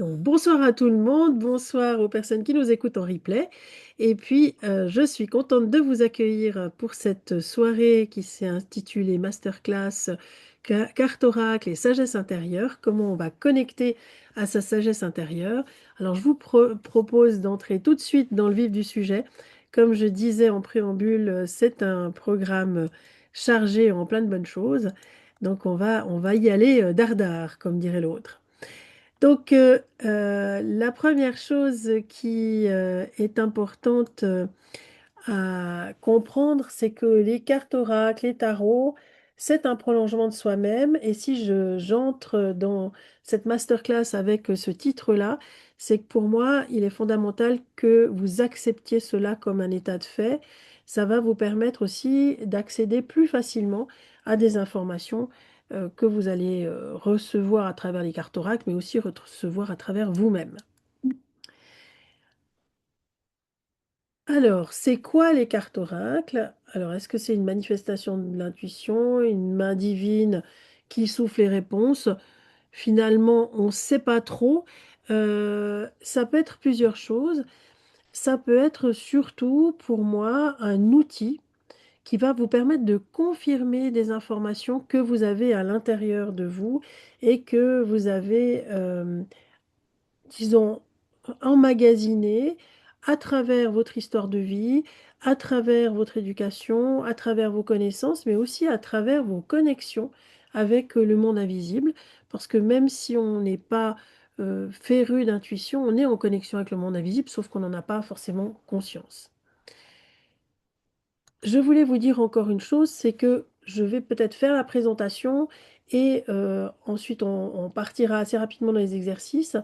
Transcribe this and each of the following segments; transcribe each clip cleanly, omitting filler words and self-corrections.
Donc, bonsoir à tout le monde, bonsoir aux personnes qui nous écoutent en replay. Et puis, je suis contente de vous accueillir pour cette soirée qui s'est intitulée Masterclass Carte Oracle et Sagesse intérieure, comment on va connecter à sa sagesse intérieure. Alors, je vous propose d'entrer tout de suite dans le vif du sujet. Comme je disais en préambule, c'est un programme chargé en plein de bonnes choses. Donc, on va y aller dardard, comme dirait l'autre. Donc, la première chose qui est importante à comprendre, c'est que les cartes oracles, les tarots, c'est un prolongement de soi-même. Et si j'entre dans cette masterclass avec ce titre-là, c'est que pour moi, il est fondamental que vous acceptiez cela comme un état de fait. Ça va vous permettre aussi d'accéder plus facilement à des informations que vous allez recevoir à travers les cartes oracles, mais aussi recevoir à travers vous-même. Alors, c'est quoi les cartes oracles? Alors, est-ce que c'est une manifestation de l'intuition, une main divine qui souffle les réponses? Finalement, on ne sait pas trop. Ça peut être plusieurs choses. Ça peut être surtout, pour moi, un outil qui va vous permettre de confirmer des informations que vous avez à l'intérieur de vous et que vous avez, disons, emmagasiné à travers votre histoire de vie, à travers votre éducation, à travers vos connaissances, mais aussi à travers vos connexions avec le monde invisible. Parce que même si on n'est pas féru d'intuition, on est en connexion avec le monde invisible, sauf qu'on n'en a pas forcément conscience. Je voulais vous dire encore une chose, c'est que je vais peut-être faire la présentation et ensuite on partira assez rapidement dans les exercices.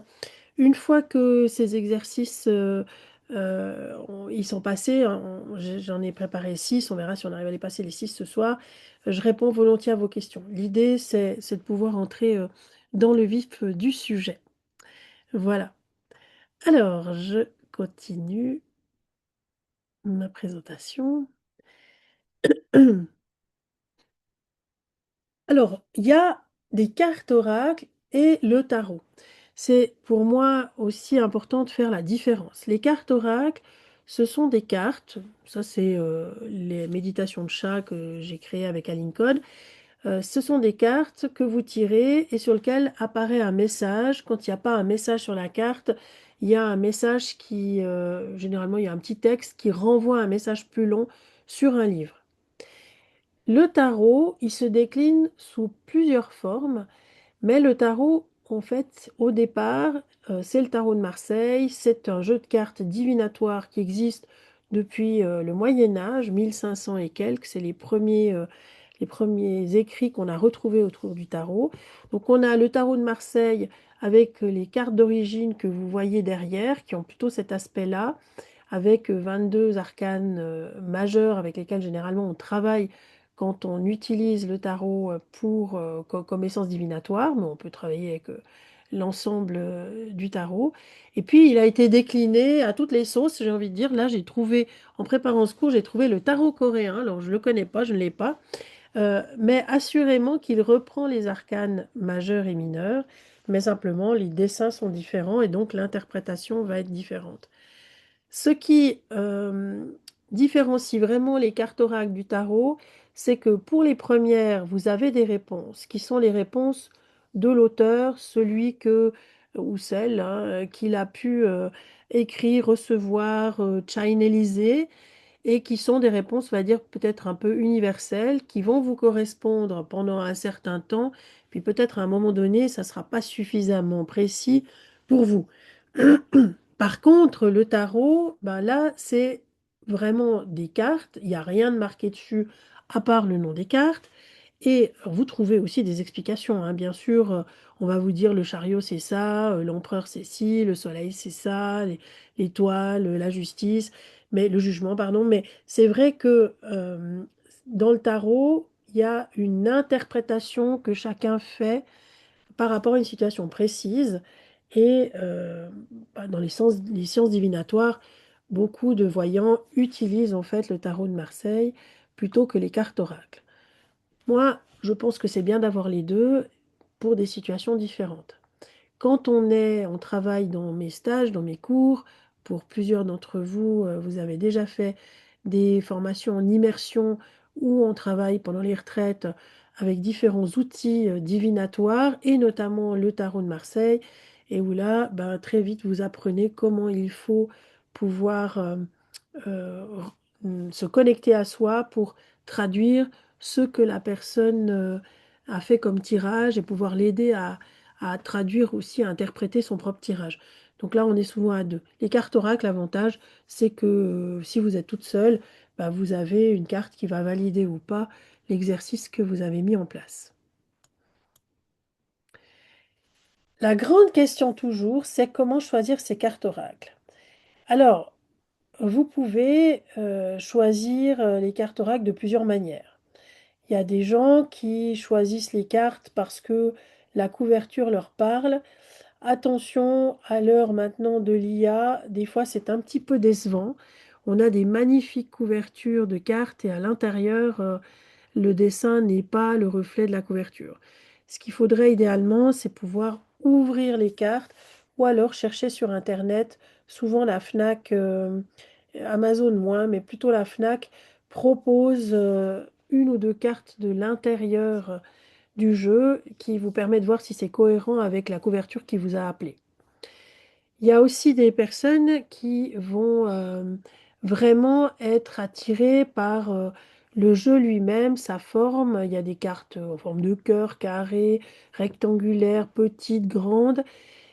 Une fois que ces exercices ils sont passés, hein, j'en ai préparé 6, on verra si on arrive à les passer les 6 ce soir. Je réponds volontiers à vos questions. L'idée, c'est de pouvoir entrer dans le vif du sujet. Voilà. Alors, je continue ma présentation. Alors, il y a des cartes oracles et le tarot. C'est pour moi aussi important de faire la différence. Les cartes oracles, ce sont des cartes, ça c'est les méditations de chat que j'ai créées avec Aline Code. Ce sont des cartes que vous tirez et sur lesquelles apparaît un message. Quand il n'y a pas un message sur la carte, il y a un message qui, généralement, il y a un petit texte qui renvoie un message plus long sur un livre. Le tarot, il se décline sous plusieurs formes, mais le tarot, en fait, au départ, c'est le tarot de Marseille. C'est un jeu de cartes divinatoire qui existe depuis le Moyen Âge, 1500 et quelques. C'est les premiers écrits qu'on a retrouvés autour du tarot. Donc on a le tarot de Marseille avec les cartes d'origine que vous voyez derrière, qui ont plutôt cet aspect-là, avec 22 arcanes majeurs avec lesquels généralement on travaille quand on utilise le tarot comme essence divinatoire, mais on peut travailler avec l'ensemble du tarot. Et puis, il a été décliné à toutes les sauces, j'ai envie de dire. Là, j'ai trouvé, en préparant ce cours, j'ai trouvé le tarot coréen. Alors, je ne le connais pas, je ne l'ai pas. Mais assurément qu'il reprend les arcanes majeurs et mineurs, mais simplement, les dessins sont différents et donc l'interprétation va être différente. Ce qui différencie vraiment les cartes oracles du tarot, c'est que pour les premières, vous avez des réponses qui sont les réponses de l'auteur, celui que ou celle hein, qu'il a pu écrire, recevoir, channeliser, et qui sont des réponses, on va dire, peut-être un peu universelles, qui vont vous correspondre pendant un certain temps, puis peut-être à un moment donné, ça ne sera pas suffisamment précis pour vous. Par contre, le tarot, ben là, c'est vraiment des cartes. Il n'y a rien de marqué dessus à part le nom des cartes. Et vous trouvez aussi des explications, hein. Bien sûr, on va vous dire le chariot, c'est ça, l'empereur, c'est ci, le soleil, c'est ça, l'étoile, la justice, mais le jugement, pardon. Mais c'est vrai que dans le tarot, il y a une interprétation que chacun fait par rapport à une situation précise. Et bah, dans les sciences divinatoires, beaucoup de voyants utilisent en fait le tarot de Marseille plutôt que les cartes oracles. Moi, je pense que c'est bien d'avoir les deux pour des situations différentes. Quand on travaille dans mes stages, dans mes cours, pour plusieurs d'entre vous, vous avez déjà fait des formations en immersion où on travaille pendant les retraites avec différents outils divinatoires et notamment le tarot de Marseille et où là, ben, très vite, vous apprenez comment il faut pouvoir euh, se connecter à soi pour traduire ce que la personne a fait comme tirage et pouvoir l'aider à traduire aussi, à interpréter son propre tirage. Donc là, on est souvent à deux. Les cartes oracles, l'avantage, c'est que si vous êtes toute seule, bah, vous avez une carte qui va valider ou pas l'exercice que vous avez mis en place. La grande question toujours, c'est comment choisir ces cartes oracles. Alors, vous pouvez choisir les cartes oracles de plusieurs manières. Il y a des gens qui choisissent les cartes parce que la couverture leur parle. Attention, à l'heure maintenant de l'IA, des fois c'est un petit peu décevant. On a des magnifiques couvertures de cartes et à l'intérieur, le dessin n'est pas le reflet de la couverture. Ce qu'il faudrait idéalement, c'est pouvoir ouvrir les cartes ou alors chercher sur Internet. Souvent la FNAC, Amazon moins, mais plutôt la FNAC propose une ou deux cartes de l'intérieur du jeu qui vous permet de voir si c'est cohérent avec la couverture qui vous a appelé. Il y a aussi des personnes qui vont vraiment être attirées par le jeu lui-même, sa forme. Il y a des cartes en forme de cœur, carré, rectangulaire, petite, grande.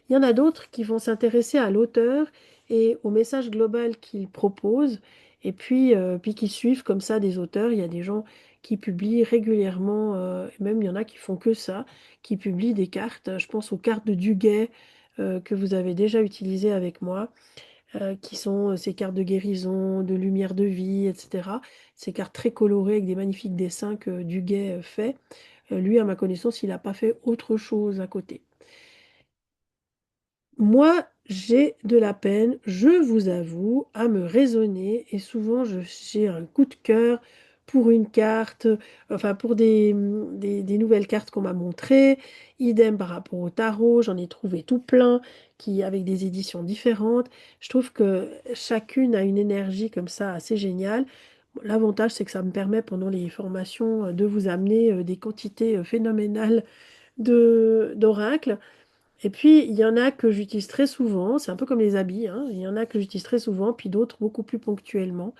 Il y en a d'autres qui vont s'intéresser à l'auteur et au message global qu'il propose, et puis qui suivent comme ça des auteurs. Il y a des gens qui publient régulièrement, et même il y en a qui font que ça, qui publient des cartes. Je pense aux cartes de Duguay que vous avez déjà utilisées avec moi, qui sont ces cartes de guérison, de lumière de vie, etc. Ces cartes très colorées avec des magnifiques dessins que Duguay fait. Lui, à ma connaissance, il n'a pas fait autre chose à côté. Moi, j'ai de la peine, je vous avoue, à me raisonner et souvent j'ai un coup de cœur pour une carte, enfin pour des nouvelles cartes qu'on m'a montrées. Idem par rapport au tarot, j'en ai trouvé tout plein avec des éditions différentes. Je trouve que chacune a une énergie comme ça assez géniale. L'avantage, c'est que ça me permet pendant les formations de vous amener des quantités phénoménales d'oracles. Et puis, il y en a que j'utilise très souvent, c'est un peu comme les habits, hein. Il y en a que j'utilise très souvent, puis d'autres beaucoup plus ponctuellement.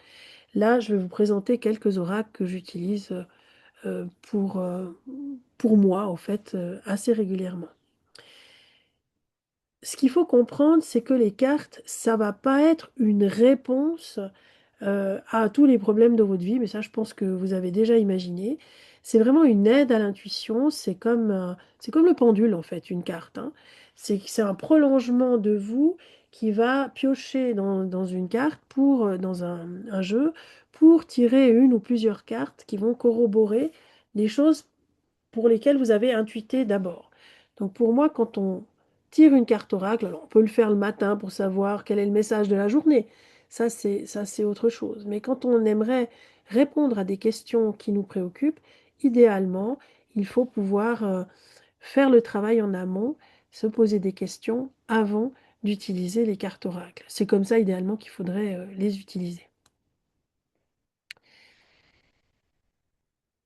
Là, je vais vous présenter quelques oracles que j'utilise pour moi, en fait, assez régulièrement. Ce qu'il faut comprendre, c'est que les cartes, ça va pas être une réponse à tous les problèmes de votre vie, mais ça, je pense que vous avez déjà imaginé. C'est vraiment une aide à l'intuition, c'est comme le pendule, en fait, une carte, hein. C'est un prolongement de vous qui va piocher dans une carte dans un jeu pour tirer une ou plusieurs cartes qui vont corroborer les choses pour lesquelles vous avez intuité d'abord. Donc pour moi, quand on tire une carte oracle, alors on peut le faire le matin pour savoir quel est le message de la journée. Ça, c'est autre chose. Mais quand on aimerait répondre à des questions qui nous préoccupent, idéalement, il faut pouvoir faire le travail en amont, se poser des questions avant d'utiliser les cartes oracles. C'est comme ça, idéalement, qu'il faudrait les utiliser.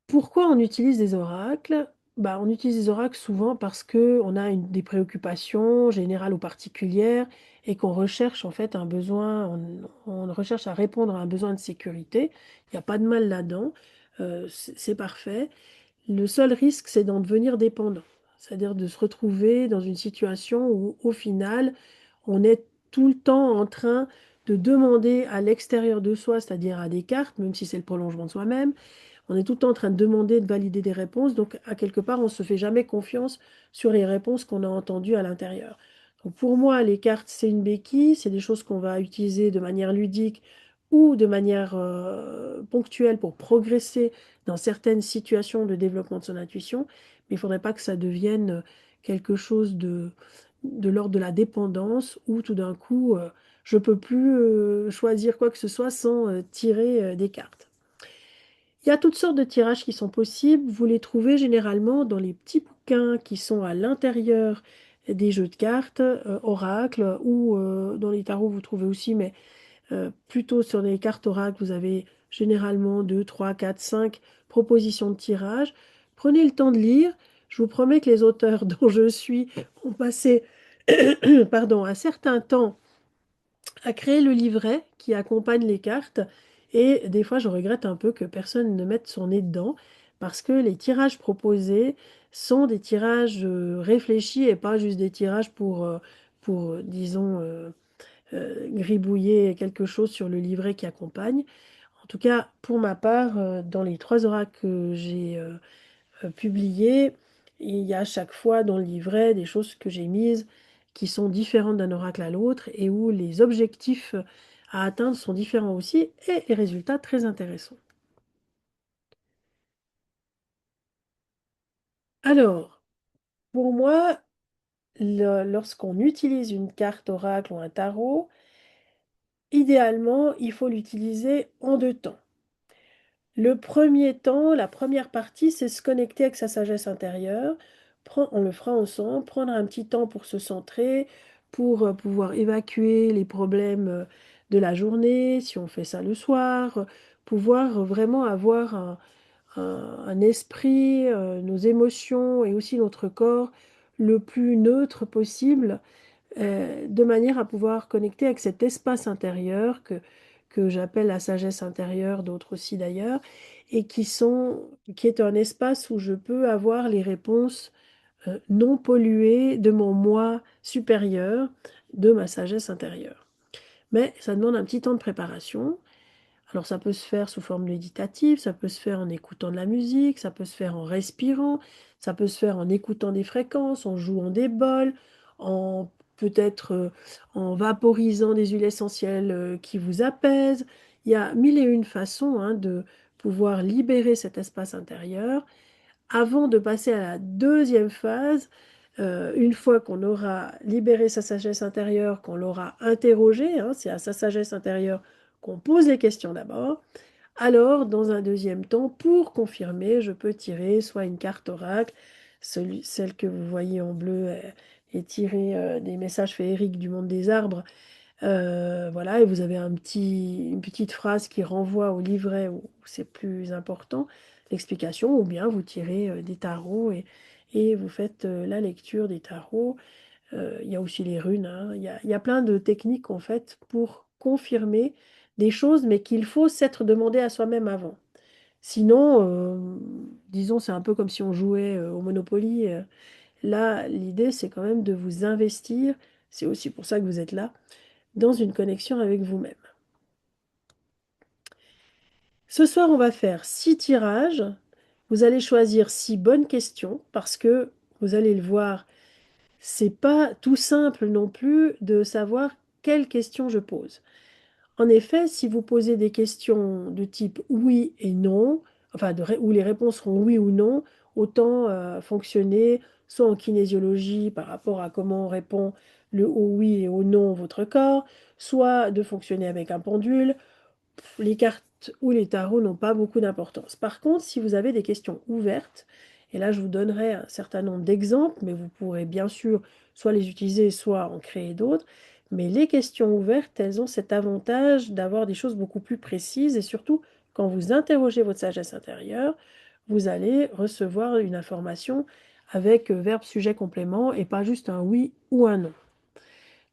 Pourquoi on utilise des oracles? Bah, on utilise des oracles souvent parce que on a des préoccupations générales ou particulières et qu'on recherche en fait un besoin, on recherche à répondre à un besoin de sécurité. Il n'y a pas de mal là-dedans, c'est parfait. Le seul risque, c'est d'en devenir dépendant, c'est-à-dire de se retrouver dans une situation où, au final, on est tout le temps en train de demander à l'extérieur de soi, c'est-à-dire à des cartes, même si c'est le prolongement de soi-même, on est tout le temps en train de demander, de valider des réponses, donc à quelque part, on ne se fait jamais confiance sur les réponses qu'on a entendues à l'intérieur. Donc pour moi, les cartes, c'est une béquille, c'est des choses qu'on va utiliser de manière ludique ou de manière ponctuelle pour progresser dans certaines situations de développement de son intuition, mais il ne faudrait pas que ça devienne quelque chose de l'ordre de la dépendance où tout d'un coup, je ne peux plus choisir quoi que ce soit sans tirer des cartes. Il y a toutes sortes de tirages qui sont possibles. Vous les trouvez généralement dans les petits bouquins qui sont à l'intérieur des jeux de cartes, oracles, ou dans les tarots vous trouvez aussi, mais plutôt sur les cartes oracles, vous avez généralement 2, 3, 4, 5 propositions de tirage. Prenez le temps de lire. Je vous promets que les auteurs dont je suis ont passé pardon, un certain temps à créer le livret qui accompagne les cartes. Et des fois, je regrette un peu que personne ne mette son nez dedans parce que les tirages proposés sont des tirages réfléchis et pas juste des tirages pour disons, gribouiller quelque chose sur le livret qui accompagne. En tout cas, pour ma part, dans les trois oracles que j'ai publiés, il y a à chaque fois dans le livret des choses que j'ai mises qui sont différentes d'un oracle à l'autre et où les objectifs à atteindre sont différents aussi et les résultats très intéressants. Alors, pour moi, lorsqu'on utilise une carte oracle ou un tarot, idéalement, il faut l'utiliser en deux temps. Le premier temps, la première partie, c'est se connecter avec sa sagesse intérieure. On le fera ensemble, prendre un petit temps pour se centrer, pour pouvoir évacuer les problèmes de la journée, si on fait ça le soir, pouvoir vraiment avoir un esprit, nos émotions et aussi notre corps le plus neutre possible, de manière à pouvoir connecter avec cet espace intérieur que j'appelle la sagesse intérieure, d'autres aussi d'ailleurs, et qui est un espace où je peux avoir les réponses non polluées de mon moi supérieur, de ma sagesse intérieure. Mais ça demande un petit temps de préparation. Alors ça peut se faire sous forme méditative, ça peut se faire en écoutant de la musique, ça peut se faire en respirant, ça peut se faire en écoutant des fréquences, en jouant des bols, en peut-être en vaporisant des huiles essentielles qui vous apaisent. Il y a mille et une façons hein, de pouvoir libérer cet espace intérieur avant de passer à la deuxième phase. Une fois qu'on aura libéré sa sagesse intérieure, qu'on l'aura interrogée, hein, c'est à sa sagesse intérieure qu'on pose les questions d'abord. Alors, dans un deuxième temps, pour confirmer, je peux tirer soit une carte oracle, celle que vous voyez en bleu est tirée des messages féeriques du monde des arbres. Voilà, et vous avez une petite phrase qui renvoie au livret où c'est plus important, l'explication, ou bien vous tirez des tarots et vous faites la lecture des tarots. Il y a aussi les runes, hein. Il y a plein de techniques en fait pour confirmer des choses, mais qu'il faut s'être demandé à soi-même avant. Sinon, disons, c'est un peu comme si on jouait au Monopoly. Là, l'idée, c'est quand même de vous investir, c'est aussi pour ça que vous êtes là, dans une connexion avec vous-même. Ce soir, on va faire 6 tirages. Vous allez choisir 6 bonnes questions parce que vous allez le voir, c'est pas tout simple non plus de savoir quelles questions je pose. En effet, si vous posez des questions de type oui et non, enfin où les réponses seront oui ou non, autant fonctionner soit en kinésiologie par rapport à comment répond le au oui et au non votre corps, soit de fonctionner avec un pendule. Les cartes ou les tarots n'ont pas beaucoup d'importance. Par contre, si vous avez des questions ouvertes, et là je vous donnerai un certain nombre d'exemples, mais vous pourrez bien sûr soit les utiliser, soit en créer d'autres. Mais les questions ouvertes, elles ont cet avantage d'avoir des choses beaucoup plus précises et surtout, quand vous interrogez votre sagesse intérieure, vous allez recevoir une information avec verbe, sujet, complément et pas juste un oui ou un non.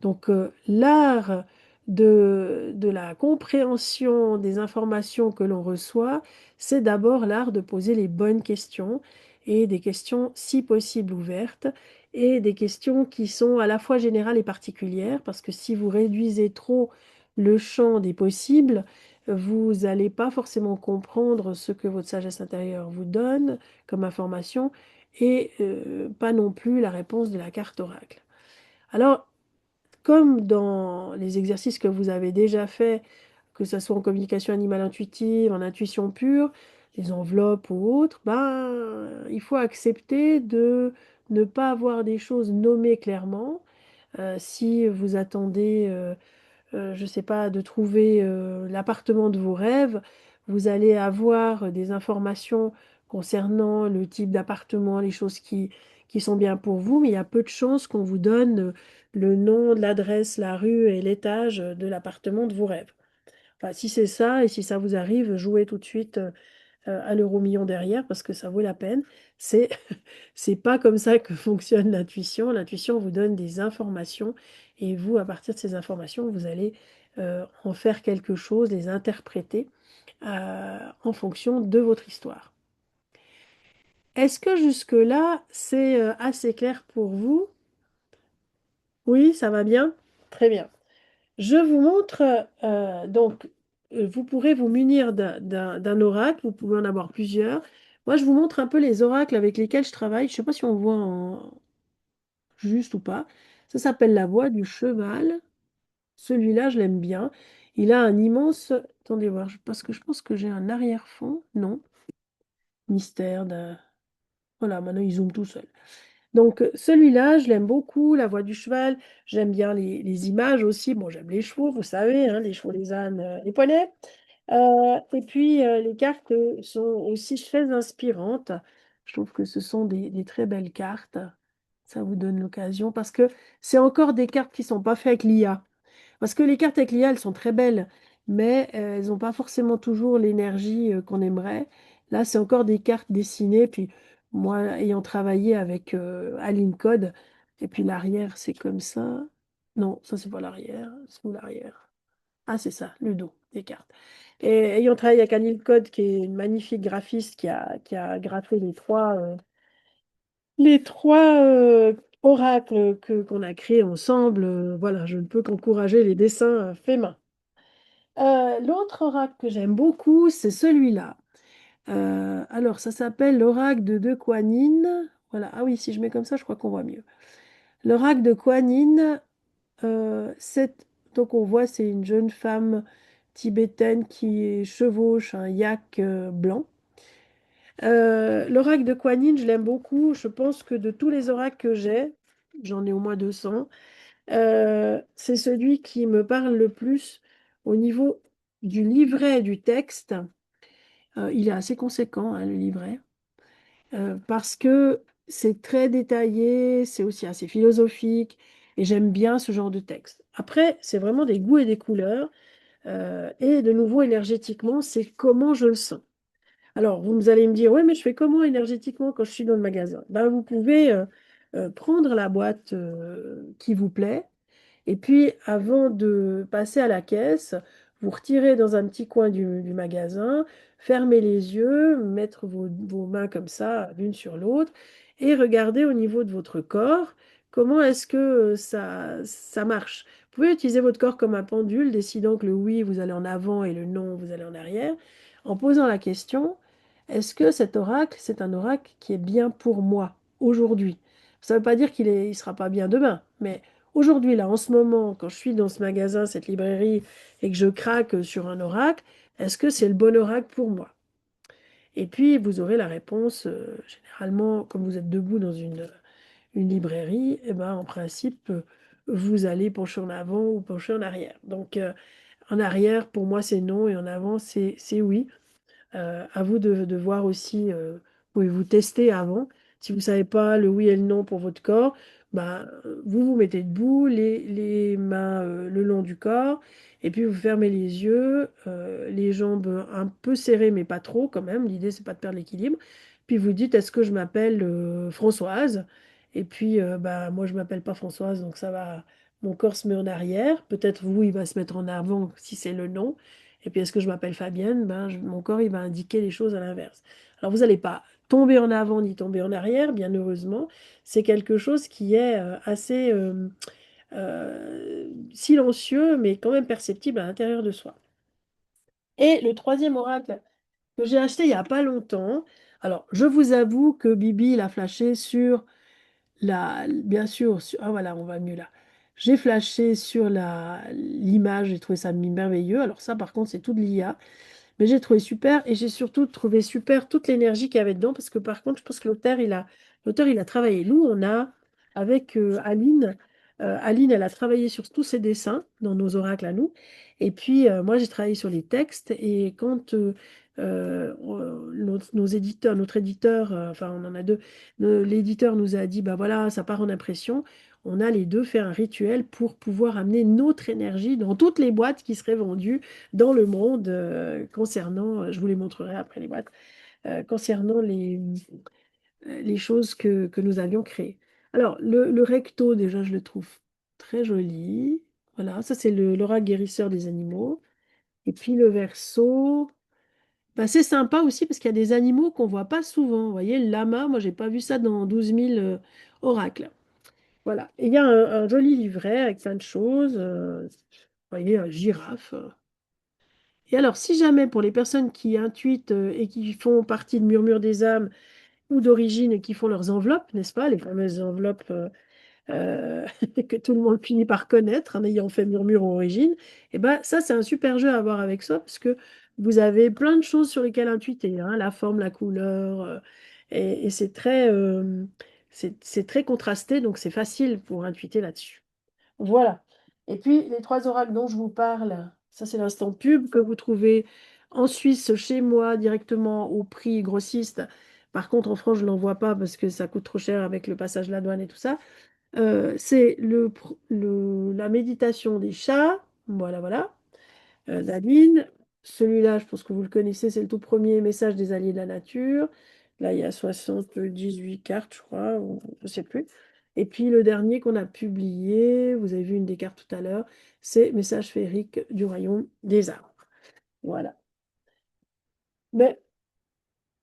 Donc, l'art de la compréhension des informations que l'on reçoit, c'est d'abord l'art de poser les bonnes questions et des questions si possible ouvertes et des questions qui sont à la fois générales et particulières parce que si vous réduisez trop le champ des possibles, vous n'allez pas forcément comprendre ce que votre sagesse intérieure vous donne comme information et pas non plus la réponse de la carte oracle. Alors, comme dans les exercices que vous avez déjà faits, que ce soit en communication animale intuitive, en intuition pure, les enveloppes ou autres, ben, il faut accepter de ne pas avoir des choses nommées clairement. Si vous attendez, je ne sais pas, de trouver l'appartement de vos rêves, vous allez avoir des informations concernant le type d'appartement, les choses qui sont bien pour vous, mais il y a peu de chances qu'on vous donne le nom, l'adresse, la rue et l'étage de l'appartement de vos rêves. Enfin, si c'est ça et si ça vous arrive, jouez tout de suite à l'euro million derrière parce que ça vaut la peine. C'est c'est pas comme ça que fonctionne l'intuition. L'intuition vous donne des informations et vous, à partir de ces informations, vous allez en faire quelque chose, les interpréter en fonction de votre histoire. Est-ce que jusque-là, c'est assez clair pour vous? Oui, ça va bien? Très bien. Je vous montre, vous pourrez vous munir d'un oracle, vous pouvez en avoir plusieurs. Moi, je vous montre un peu les oracles avec lesquels je travaille. Je ne sais pas si on voit juste ou pas. Ça s'appelle la voix du cheval. Celui-là, je l'aime bien. Il a un immense... Attendez voir, parce que je pense que j'ai un arrière-fond. Non, mystère d'un... Voilà, maintenant il zoome tout seul. Donc celui-là, je l'aime beaucoup, la voix du cheval. J'aime bien les images aussi. Bon, j'aime les chevaux, vous savez, hein, les chevaux, les ânes, les poneys. Et puis les cartes sont aussi très inspirantes. Je trouve que ce sont des très belles cartes. Ça vous donne l'occasion parce que c'est encore des cartes qui ne sont pas faites avec l'IA. Parce que les cartes avec l'IA, elles sont très belles, mais elles n'ont pas forcément toujours l'énergie qu'on aimerait. Là, c'est encore des cartes dessinées. Puis moi, ayant travaillé avec Aline Code, et puis l'arrière, c'est comme ça. Non, ça, c'est pas l'arrière. C'est où l'arrière? Ah, c'est ça, le dos des cartes. Et ayant travaillé avec Aline Code, qui est une magnifique graphiste qui a graffé les trois oracles qu'on a créés ensemble, voilà, je ne peux qu'encourager les dessins faits main. L'autre oracle que j'aime beaucoup, c'est celui-là. Alors, ça s'appelle l'oracle de Kuan Yin. Voilà, ah oui, si je mets comme ça, je crois qu'on voit mieux. L'oracle de Kuan Yin, donc on voit, c'est une jeune femme tibétaine qui chevauche un yak blanc. L'oracle de Kuan Yin, je l'aime beaucoup. Je pense que de tous les oracles que j'ai, j'en ai au moins 200, c'est celui qui me parle le plus au niveau du livret du texte. Il est assez conséquent, hein, le livret, parce que c'est très détaillé, c'est aussi assez philosophique, et j'aime bien ce genre de texte. Après, c'est vraiment des goûts et des couleurs, et de nouveau, énergétiquement, c'est comment je le sens. Alors, vous allez me dire, ouais, mais je fais comment énergétiquement quand je suis dans le magasin? Ben, vous pouvez prendre la boîte qui vous plaît, et puis avant de passer à la caisse, vous retirez dans un petit coin du magasin, fermez les yeux, mettre vos mains comme ça, l'une sur l'autre, et regardez au niveau de votre corps, comment est-ce que ça marche. Vous pouvez utiliser votre corps comme un pendule, décidant que le oui, vous allez en avant et le non, vous allez en arrière, en posant la question. Est-ce que cet oracle, c'est un oracle qui est bien pour moi aujourd'hui? Ça ne veut pas dire il sera pas bien demain, mais aujourd'hui, là, en ce moment, quand je suis dans ce magasin, cette librairie, et que je craque sur un oracle, est-ce que c'est le bon oracle pour moi? Et puis, vous aurez la réponse, généralement, comme vous êtes debout dans une librairie, eh ben, en principe, vous allez pencher en avant ou pencher en arrière. Donc, en arrière, pour moi, c'est non, et en avant, c'est oui. À vous de voir aussi, pouvez-vous tester avant. Si vous ne savez pas le oui et le non pour votre corps, bah, vous vous mettez debout, les mains le long du corps, et puis vous fermez les yeux, les jambes un peu serrées, mais pas trop quand même. L'idée, c'est pas de perdre l'équilibre. Puis vous dites, est-ce que je m'appelle Françoise? Et puis, bah, moi, je m'appelle pas Françoise, donc ça va. Mon corps se met en arrière. Peut-être vous, il va se mettre en avant si c'est le non. Et puis, est-ce que je m'appelle Fabienne? Ben, mon corps, il va indiquer les choses à l'inverse. Alors, vous n'allez pas tomber en avant ni tomber en arrière, bien heureusement. C'est quelque chose qui est assez silencieux, mais quand même perceptible à l'intérieur de soi. Et le troisième oracle que j'ai acheté il n'y a pas longtemps. Alors, je vous avoue que Bibi l'a flashé sur bien sûr, ah voilà, on va mieux là. J'ai flashé sur l'image, j'ai trouvé ça merveilleux. Alors ça, par contre, c'est tout de l'IA. Mais j'ai trouvé super et j'ai surtout trouvé super toute l'énergie qu'il y avait dedans parce que par contre, je pense que l'auteur, il a travaillé. Nous, on a, avec Aline, elle a travaillé sur tous ses dessins dans nos oracles à nous. Et puis, moi, j'ai travaillé sur les textes et quand nos éditeurs, notre éditeur, enfin on en a deux, l'éditeur nous a dit, bah voilà, ça part en impression. On a les deux fait un rituel pour pouvoir amener notre énergie dans toutes les boîtes qui seraient vendues dans le monde concernant, je vous les montrerai après les boîtes, concernant les choses que nous avions créées. Alors, le recto, déjà, je le trouve très joli. Voilà, ça c'est l'aura guérisseur des animaux. Et puis le verso, bah, c'est sympa aussi parce qu'il y a des animaux qu'on voit pas souvent. Vous voyez, le lama, moi, j'ai pas vu ça dans 12 000 oracles. Voilà. Et il y a un joli livret avec plein de choses. Vous voyez, girafe. Et alors, si jamais pour les personnes qui intuitent et qui font partie de Murmure des âmes ou d'origine et qui font leurs enveloppes, n'est-ce pas, les fameuses enveloppes euh, que tout le monde finit par connaître en ayant fait Murmure en origine, et ben ça, c'est un super jeu à avoir avec ça parce que vous avez plein de choses sur lesquelles intuiter, hein, la forme, la couleur, et c'est très contrasté, donc c'est facile pour intuiter là-dessus. Voilà. Et puis, les trois oracles dont je vous parle, ça c'est l'instant pub que vous trouvez en Suisse chez moi directement au prix grossiste. Par contre, en France, je ne l'envoie pas parce que ça coûte trop cher avec le passage de la douane et tout ça. C'est la méditation des chats. Voilà, voilà. Daline. Celui-là, je pense que vous le connaissez, c'est le tout premier message des alliés de la nature. Là, il y a 78 cartes, je crois, ou je ne sais plus. Et puis le dernier qu'on a publié, vous avez vu une des cartes tout à l'heure, c'est Message féerique du royaume des arbres. Voilà. Mais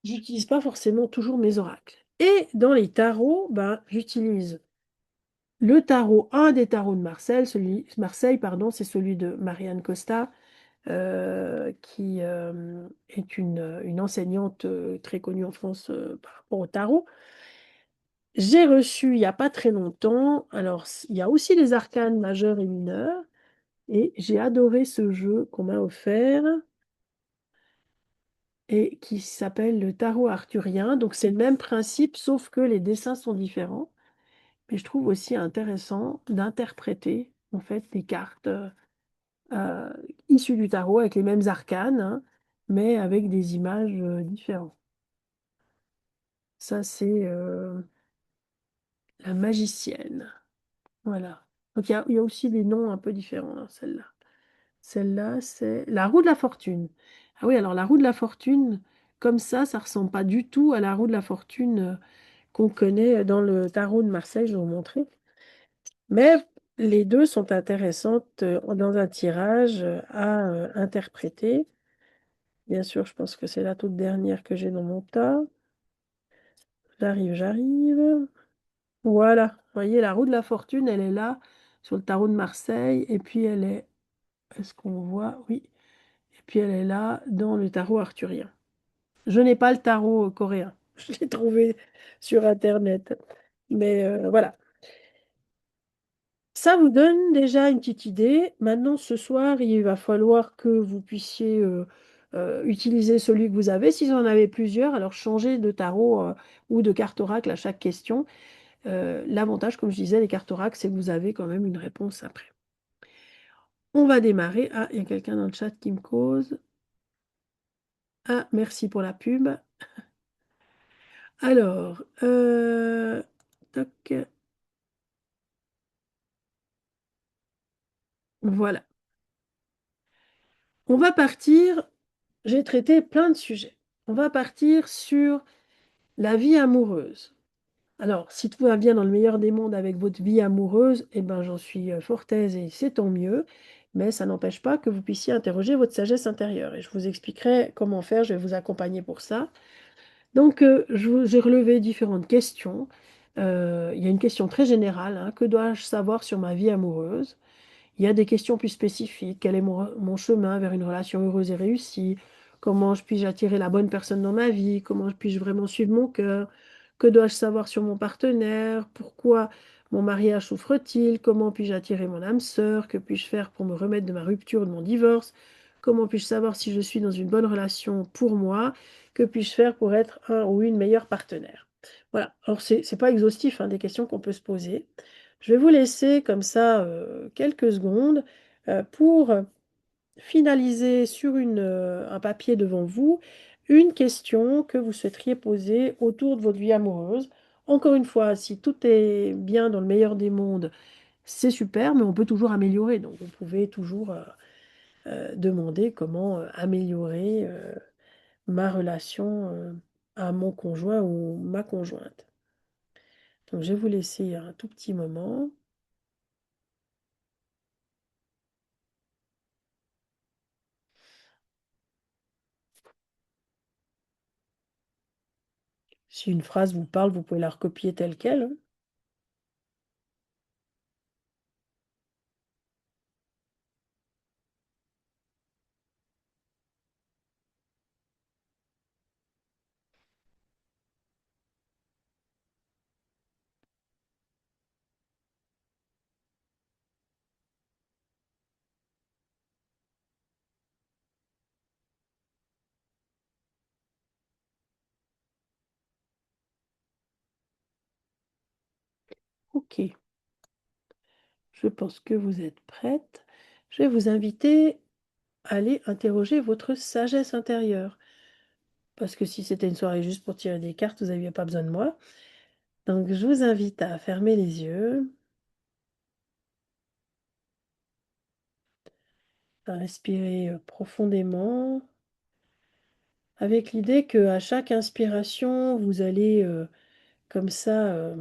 j'utilise pas forcément toujours mes oracles. Et dans les tarots, ben, j'utilise le tarot, un des tarots de Marseille, pardon, c'est celui de Marianne Costa, qui est une enseignante très connue en France par rapport au tarot. J'ai reçu il n'y a pas très longtemps, alors il y a aussi les arcanes majeurs et mineurs, et j'ai adoré ce jeu qu'on m'a offert et qui s'appelle le tarot arthurien. Donc c'est le même principe, sauf que les dessins sont différents. Mais je trouve aussi intéressant d'interpréter en fait des cartes euh, issues du tarot avec les mêmes arcanes, hein, mais avec des images différentes. Ça, c'est la magicienne. Voilà. Donc il y a aussi des noms un peu différents dans celle-là. Celle-là, c'est la roue de la fortune. Ah oui, alors la roue de la fortune, comme ça ressemble pas du tout à la roue de la fortune qu'on connaît dans le tarot de Marseille, je vais vous montrer. Mais les deux sont intéressantes dans un tirage à interpréter. Bien sûr, je pense que c'est la toute dernière que j'ai dans mon tas. J'arrive. Voilà, vous voyez, la roue de la fortune, elle est là, sur le tarot de Marseille, et puis elle est, est-ce qu'on voit? Oui, et puis elle est là dans le tarot arthurien. Je n'ai pas le tarot coréen, je l'ai trouvé sur Internet. Mais voilà, ça vous donne déjà une petite idée. Maintenant, ce soir, il va falloir que vous puissiez utiliser celui que vous avez. Si vous en avez plusieurs, alors changez de tarot ou de carte oracle à chaque question. L'avantage, comme je disais, les cartes oracle, c'est que vous avez quand même une réponse après. On va démarrer. Ah, il y a quelqu'un dans le chat qui me cause. Ah, merci pour la pub. Alors, toc, voilà. On va partir. J'ai traité plein de sujets. On va partir sur la vie amoureuse. Alors, si tout va bien dans le meilleur des mondes avec votre vie amoureuse, eh ben, j'en suis fort aise et c'est tant mieux. Mais ça n'empêche pas que vous puissiez interroger votre sagesse intérieure. Et je vous expliquerai comment faire. Je vais vous accompagner pour ça. Donc, j'ai relevé différentes questions. Il y a une question très générale, hein. Que dois-je savoir sur ma vie amoureuse? Il y a des questions plus spécifiques. Quel est mon chemin vers une relation heureuse et réussie? Comment je puis attirer la bonne personne dans ma vie? Comment puis-je vraiment suivre mon cœur? Que dois-je savoir sur mon partenaire? Pourquoi mon mariage souffre-t-il? Comment puis-je attirer mon âme sœur? Que puis-je faire pour me remettre de ma rupture ou de mon divorce? Comment puis-je savoir si je suis dans une bonne relation pour moi? Que puis-je faire pour être un ou une meilleure partenaire? Voilà. Alors, c'est pas exhaustif, hein, des questions qu'on peut se poser. Je vais vous laisser comme ça quelques secondes pour finaliser sur un papier devant vous une question que vous souhaiteriez poser autour de votre vie amoureuse. Encore une fois, si tout est bien dans le meilleur des mondes, c'est super, mais on peut toujours améliorer. Donc, vous pouvez toujours demander comment améliorer ma relation à mon conjoint ou ma conjointe. Donc, je vais vous laisser un tout petit moment. Si une phrase vous parle, vous pouvez la recopier telle quelle, hein. Ok, je pense que vous êtes prête. Je vais vous inviter à aller interroger votre sagesse intérieure. Parce que si c'était une soirée juste pour tirer des cartes, vous n'aviez pas besoin de moi. Donc, je vous invite à fermer les yeux, à respirer profondément, avec l'idée que à chaque inspiration, vous allez comme ça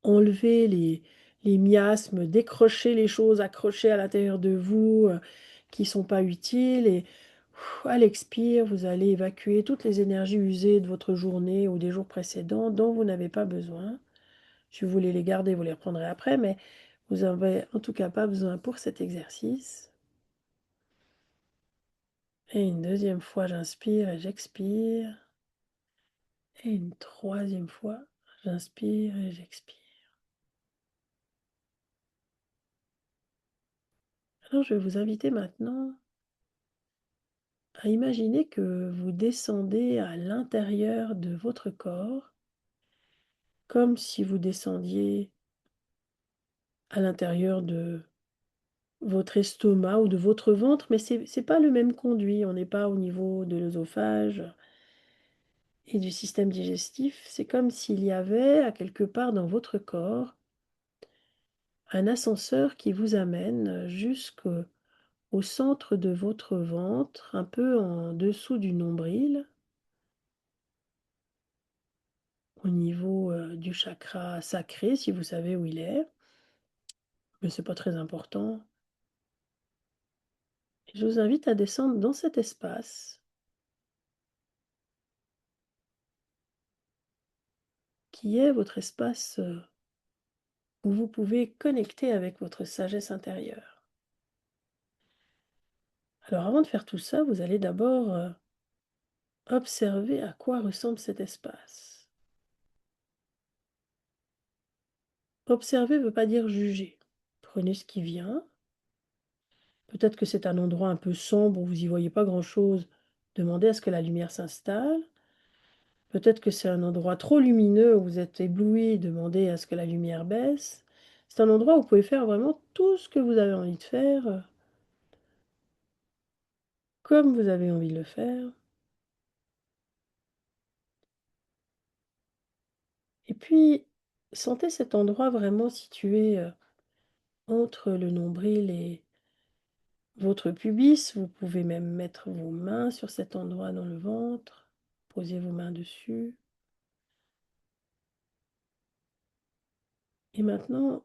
enlever les miasmes, décrocher les choses accrochées à l'intérieur de vous qui sont pas utiles. Et à l'expire, vous allez évacuer toutes les énergies usées de votre journée ou des jours précédents dont vous n'avez pas besoin. Si vous voulez les garder, vous les reprendrez après, mais vous n'avez en tout cas pas besoin pour cet exercice. Et une deuxième fois, j'inspire et j'expire. Et une troisième fois, j'inspire et j'expire. Alors, je vais vous inviter maintenant à imaginer que vous descendez à l'intérieur de votre corps, comme si vous descendiez à l'intérieur de votre estomac ou de votre ventre, mais c'est pas le même conduit. On n'est pas au niveau de l'œsophage et du système digestif. C'est comme s'il y avait, à quelque part dans votre corps, un ascenseur qui vous amène jusqu'au centre de votre ventre, un peu en dessous du nombril, au niveau du chakra sacré, si vous savez où il est, mais c'est pas très important. Et je vous invite à descendre dans cet espace qui est votre espace où vous pouvez connecter avec votre sagesse intérieure. Alors avant de faire tout ça, vous allez d'abord observer à quoi ressemble cet espace. Observer ne veut pas dire juger. Prenez ce qui vient. Peut-être que c'est un endroit un peu sombre où vous n'y voyez pas grand-chose. Demandez à ce que la lumière s'installe. Peut-être que c'est un endroit trop lumineux où vous êtes ébloui. Demandez à ce que la lumière baisse. C'est un endroit où vous pouvez faire vraiment tout ce que vous avez envie de faire, comme vous avez envie de le faire. Et puis, sentez cet endroit vraiment situé entre le nombril et votre pubis. Vous pouvez même mettre vos mains sur cet endroit dans le ventre. Posez vos mains dessus. Et maintenant,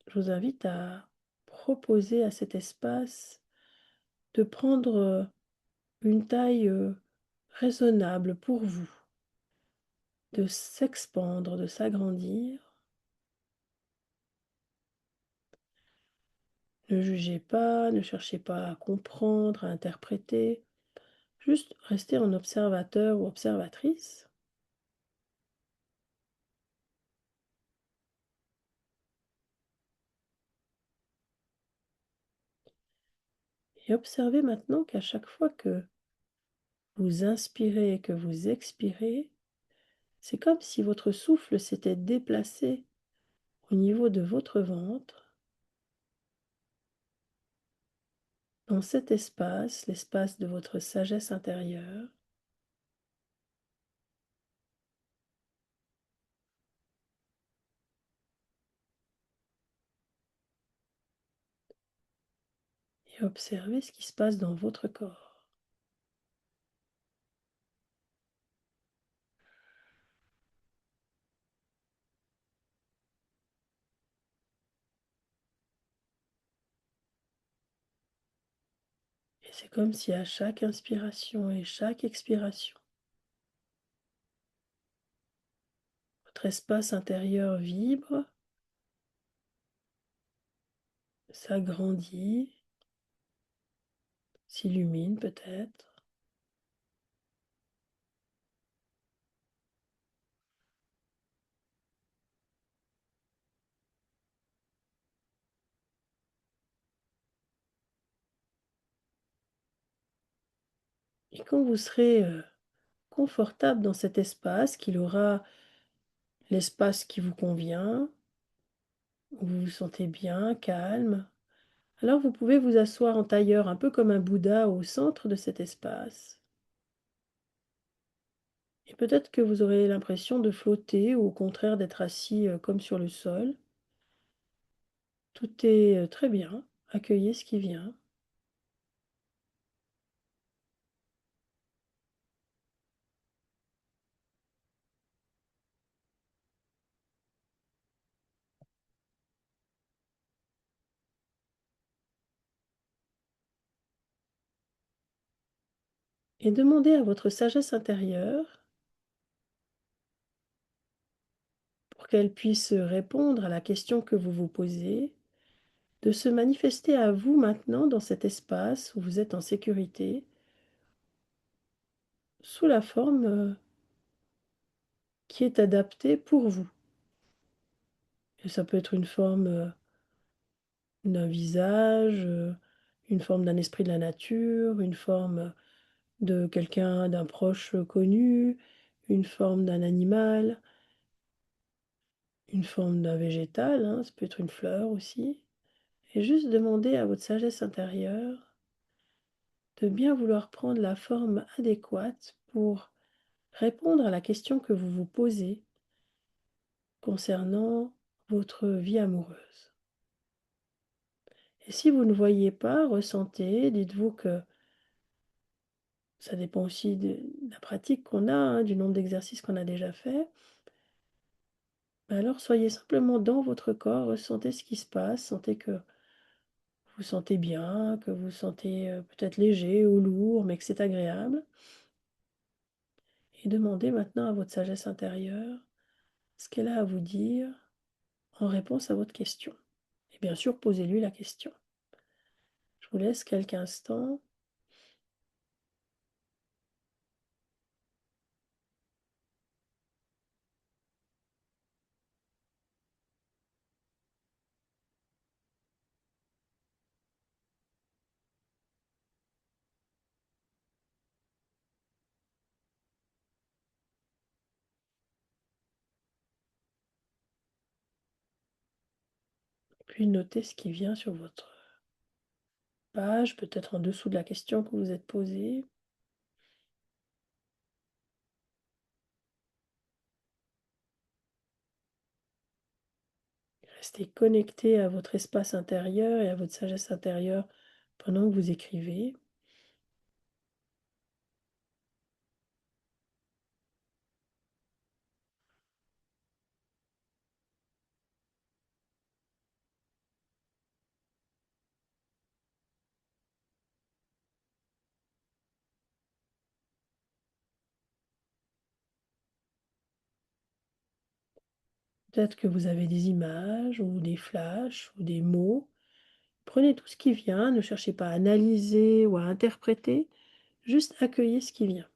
je vous invite à proposer à cet espace de prendre une taille raisonnable pour vous, de s'expandre, de s'agrandir. Ne jugez pas, ne cherchez pas à comprendre, à interpréter. Juste rester en observateur ou observatrice et observez maintenant qu'à chaque fois que vous inspirez et que vous expirez, c'est comme si votre souffle s'était déplacé au niveau de votre ventre dans cet espace, l'espace de votre sagesse intérieure, et observez ce qui se passe dans votre corps. Et c'est comme si à chaque inspiration et chaque expiration, votre espace intérieur vibre, s'agrandit, s'illumine peut-être. Et quand vous serez confortable dans cet espace, qu'il aura l'espace qui vous convient, où vous vous sentez bien, calme, alors vous pouvez vous asseoir en tailleur, un peu comme un Bouddha au centre de cet espace. Et peut-être que vous aurez l'impression de flotter ou au contraire d'être assis comme sur le sol. Tout est très bien. Accueillez ce qui vient. Et demandez à votre sagesse intérieure, pour qu'elle puisse répondre à la question que vous vous posez, de se manifester à vous maintenant dans cet espace où vous êtes en sécurité, sous la forme qui est adaptée pour vous. Et ça peut être une forme d'un visage, une forme d'un esprit de la nature, une forme de quelqu'un, d'un proche connu, une forme d'un animal, une forme d'un végétal, hein, ça peut être une fleur aussi. Et juste demander à votre sagesse intérieure de bien vouloir prendre la forme adéquate pour répondre à la question que vous vous posez concernant votre vie amoureuse. Et si vous ne voyez pas, ressentez, dites-vous que ça dépend aussi de la pratique qu'on a, hein, du nombre d'exercices qu'on a déjà fait. Alors soyez simplement dans votre corps, ressentez ce qui se passe, sentez que vous vous sentez bien, que vous vous sentez peut-être léger ou lourd, mais que c'est agréable. Et demandez maintenant à votre sagesse intérieure ce qu'elle a à vous dire en réponse à votre question. Et bien sûr, posez-lui la question. Je vous laisse quelques instants, puis notez ce qui vient sur votre page, peut-être en dessous de la question que vous vous êtes posée. Restez connecté à votre espace intérieur et à votre sagesse intérieure pendant que vous écrivez. Peut-être que vous avez des images ou des flashs ou des mots. Prenez tout ce qui vient, ne cherchez pas à analyser ou à interpréter, juste accueillez ce qui vient.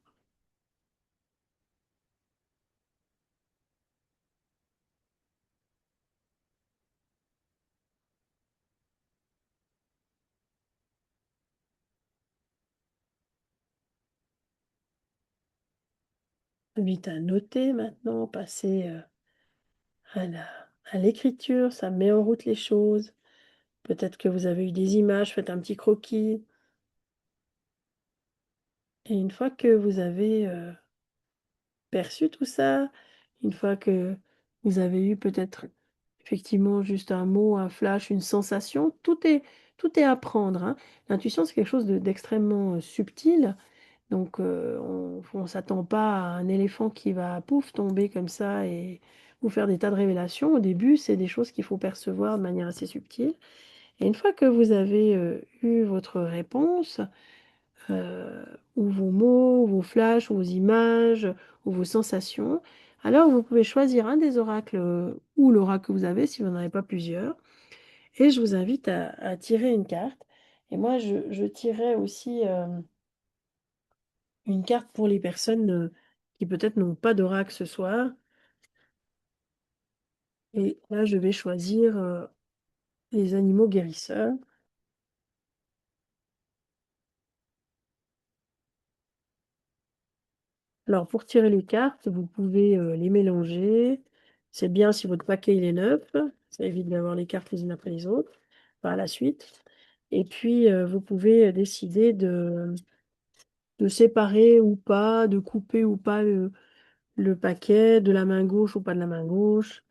Je vous invite à noter maintenant, passer à à l'écriture, ça met en route les choses. Peut-être que vous avez eu des images, faites un petit croquis. Et une fois que vous avez, perçu tout ça, une fois que vous avez eu peut-être effectivement juste un mot, un flash, une sensation, tout est à prendre, hein. L'intuition, c'est quelque chose d'extrêmement, subtil, donc on s'attend pas à un éléphant qui va, pouf, tomber comme ça et vous faire des tas de révélations. Au début, c'est des choses qu'il faut percevoir de manière assez subtile et une fois que vous avez, eu votre réponse, heu, ou vos mots, ou vos flashs, ou vos images, ou vos sensations. Alors vous pouvez choisir un des oracles, ou l'oracle que vous avez si vous n'en avez pas plusieurs et je vous invite à tirer une carte et moi je tirerai aussi, une carte pour les personnes, qui peut-être n'ont pas d'oracle ce soir et là je vais choisir, les animaux guérisseurs. Alors pour tirer les cartes, vous pouvez, les mélanger. C'est bien si votre paquet il est neuf, ça évite d'avoir les cartes les unes après les autres, par la suite et puis, vous pouvez, décider de séparer ou pas, de couper ou pas le paquet, de la main gauche ou pas de la main gauche.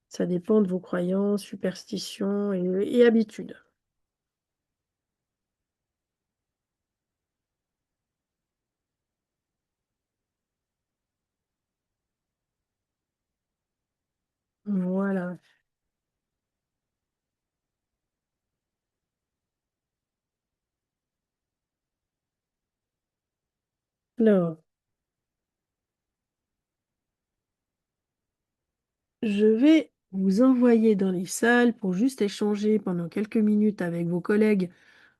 Ça dépend de vos croyances, superstitions et habitudes. Voilà. Alors, je vais vous envoyer dans les salles pour juste échanger pendant quelques minutes avec vos collègues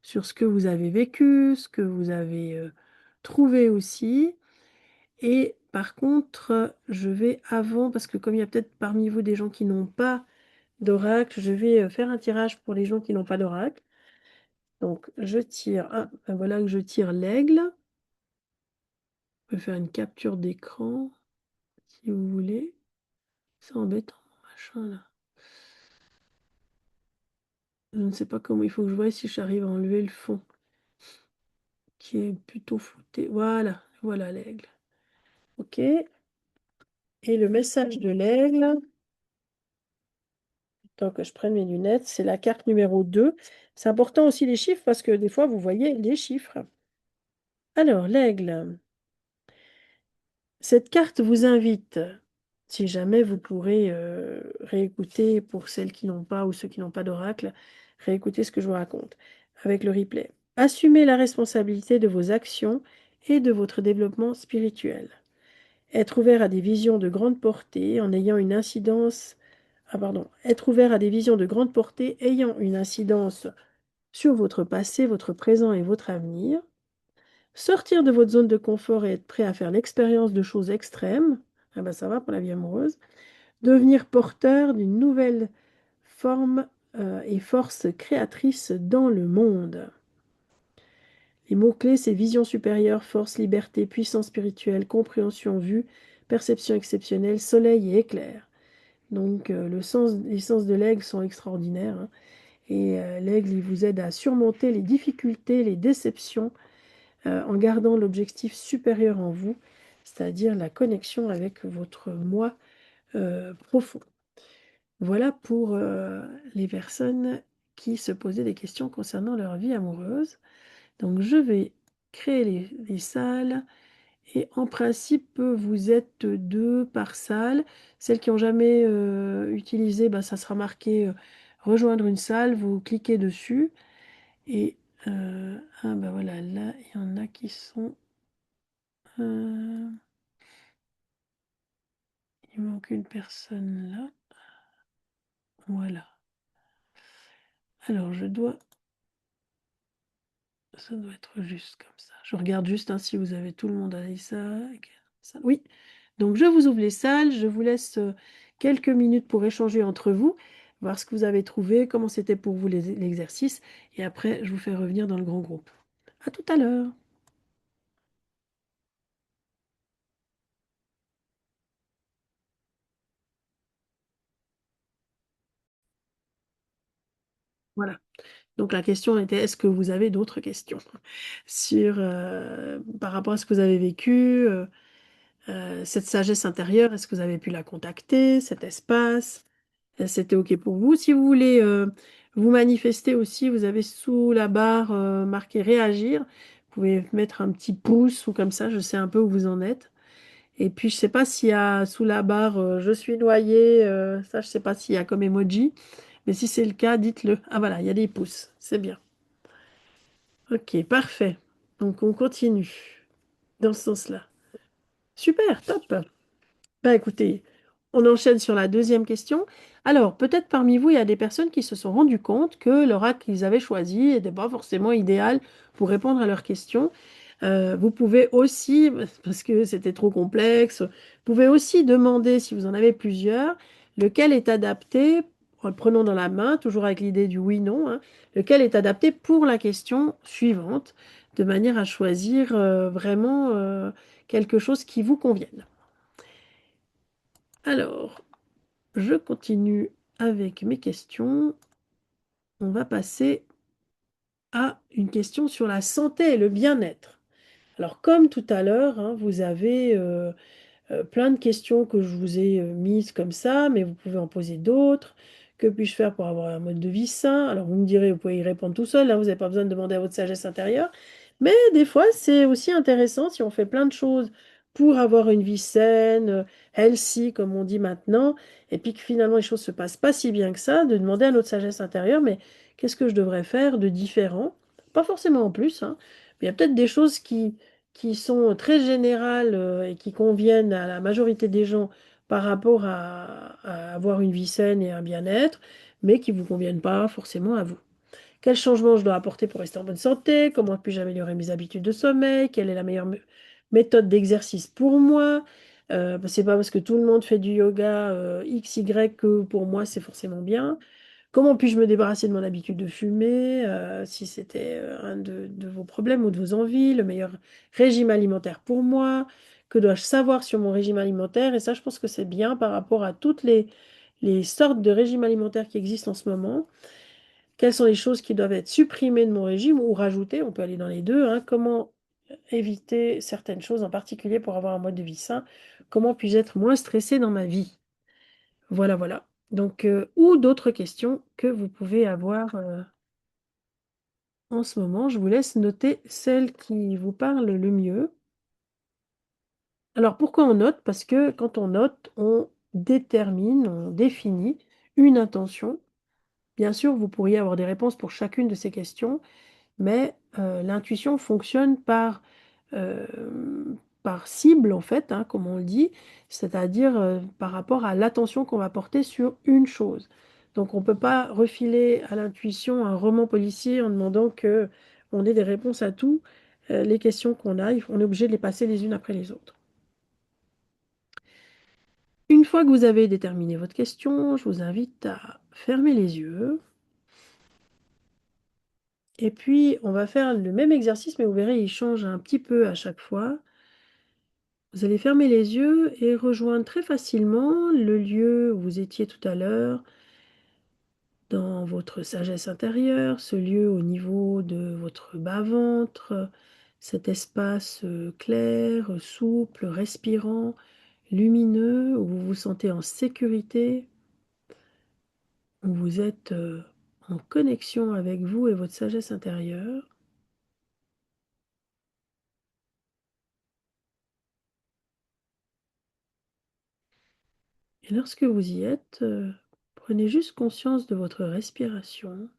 sur ce que vous avez vécu, ce que vous avez, trouvé aussi et par contre, je vais avant parce que comme il y a peut-être parmi vous des gens qui n'ont pas d'oracle, je vais, faire un tirage pour les gens qui n'ont pas d'oracle. Donc je tire ben voilà que je tire l'aigle. Je peux faire une capture d'écran si vous voulez. C'est embêtant mon machin là. Je ne sais pas comment il faut que je voie si j'arrive à enlever le fond qui est plutôt flouté. Voilà, voilà l'aigle. OK et le message de l'aigle, tant que je prenne mes lunettes, c'est la carte numéro 2. C'est important aussi les chiffres parce que des fois vous voyez les chiffres. Alors l'aigle, cette carte vous invite, si jamais vous pourrez, réécouter pour celles qui n'ont pas ou ceux qui n'ont pas d'oracle, réécouter ce que je vous raconte avec le replay. Assumez la responsabilité de vos actions et de votre développement spirituel. Être ouvert à des visions de grande portée en ayant une incidence être ouvert à des visions de grande portée ayant une incidence sur votre passé, votre présent et votre avenir. Sortir de votre zone de confort et être prêt à faire l'expérience de choses extrêmes, ah ben ça va pour la vie amoureuse. Devenir porteur d'une nouvelle forme et force créatrice dans le monde. Les mots-clés, c'est vision supérieure, force, liberté, puissance spirituelle, compréhension, vue, perception exceptionnelle, soleil et éclair. Donc les sens de l'aigle sont extraordinaires, hein, et l'aigle, il vous aide à surmonter les difficultés, les déceptions, en gardant l'objectif supérieur en vous, c'est-à-dire la connexion avec votre moi, profond. Voilà pour, les personnes qui se posaient des questions concernant leur vie amoureuse. Donc je vais créer les salles et en principe, vous êtes 2 par salle. Celles qui ont jamais, utilisé, bah, ça sera marqué, «Rejoindre une salle», vous cliquez dessus et ah bah, voilà, là, il y en a qui sont, heu, il manque une personne là. Voilà. Alors ça doit être juste comme ça. Je regarde juste, hein, si vous avez tout le monde a dit ça oui. Donc je vous ouvre les salles, je vous laisse, quelques minutes pour échanger entre vous, voir ce que vous avez trouvé, comment c'était pour vous l'exercice et après je vous fais revenir dans le grand groupe. À tout à l'heure. Voilà. Donc la question était, est-ce que vous avez d'autres questions sur, par rapport à ce que vous avez vécu, cette sagesse intérieure, est-ce que vous avez pu la contacter, cet espace? C'était OK pour vous. Si vous voulez vous manifester aussi, vous avez sous la barre marqué réagir. Vous pouvez mettre un petit pouce ou comme ça, je sais un peu où vous en êtes. Et puis, je sais pas s'il y a sous la barre je suis noyé, ça, je sais pas s'il y a comme emoji. Mais si c'est le cas, dites-le. Ah voilà, il y a des pouces. C'est bien. OK, parfait. Donc, on continue dans ce sens-là. Super, top. Bah écoutez, on enchaîne sur la deuxième question. Alors, peut-être parmi vous, il y a des personnes qui se sont rendues compte que l'oracle qu'ils avaient choisi n'était pas forcément idéal pour répondre à leurs questions. Vous pouvez aussi, parce que c'était trop complexe, vous pouvez aussi demander, si vous en avez plusieurs, lequel est adapté, en le prenant dans la main, toujours avec l'idée du oui-non, hein, lequel est adapté pour la question suivante, de manière à choisir vraiment quelque chose qui vous convienne. Alors, je continue avec mes questions. On va passer à une question sur la santé et le bien-être. Alors, comme tout à l'heure, hein, vous avez plein de questions que je vous ai mises comme ça, mais vous pouvez en poser d'autres. Que puis-je faire pour avoir un mode de vie sain? Alors, vous me direz, vous pouvez y répondre tout seul, là, vous n'avez pas besoin de demander à votre sagesse intérieure. Mais des fois, c'est aussi intéressant si on fait plein de choses pour avoir une vie saine, healthy, comme on dit maintenant, et puis que finalement les choses se passent pas si bien que ça, de demander à notre sagesse intérieure, mais qu'est-ce que je devrais faire de différent? Pas forcément en plus, hein, mais il y a peut-être des choses qui sont très générales et qui conviennent à la majorité des gens par rapport à avoir une vie saine et un bien-être, mais qui ne vous conviennent pas forcément à vous. Quel changement je dois apporter pour rester en bonne santé? Comment puis-je améliorer mes habitudes de sommeil? Quelle est la meilleure méthode d'exercice pour moi? C'est pas parce que tout le monde fait du yoga X, Y que pour moi c'est forcément bien. Comment puis-je me débarrasser de mon habitude de fumer, si c'était un de vos problèmes ou de vos envies, le meilleur régime alimentaire pour moi, que dois-je savoir sur mon régime alimentaire? Et ça, je pense que c'est bien par rapport à toutes les sortes de régimes alimentaires qui existent en ce moment. Quelles sont les choses qui doivent être supprimées de mon régime ou rajoutées? On peut aller dans les deux, hein. Comment éviter certaines choses en particulier pour avoir un mode de vie sain? Comment puis-je être moins stressé dans ma vie? Voilà, voilà. Donc, ou d'autres questions que vous pouvez avoir en ce moment. Je vous laisse noter celle qui vous parle le mieux. Alors, pourquoi on note? Parce que quand on note, on détermine, on définit une intention. Bien sûr, vous pourriez avoir des réponses pour chacune de ces questions, mais l'intuition fonctionne par cible, en fait, hein, comme on le dit, c'est-à-dire par rapport à l'attention qu'on va porter sur une chose. Donc, on ne peut pas refiler à l'intuition un roman policier en demandant que on ait des réponses à tout. Les questions qu'on a, on est obligé de les passer les unes après les autres. Une fois que vous avez déterminé votre question, je vous invite à fermer les yeux. Et puis, on va faire le même exercice, mais vous verrez, il change un petit peu à chaque fois. Vous allez fermer les yeux et rejoindre très facilement le lieu où vous étiez tout à l'heure, dans votre sagesse intérieure, ce lieu au niveau de votre bas-ventre, cet espace clair, souple, respirant, lumineux, où vous vous sentez en sécurité, où vous êtes en connexion avec vous et votre sagesse intérieure. Et lorsque vous y êtes, prenez juste conscience de votre respiration.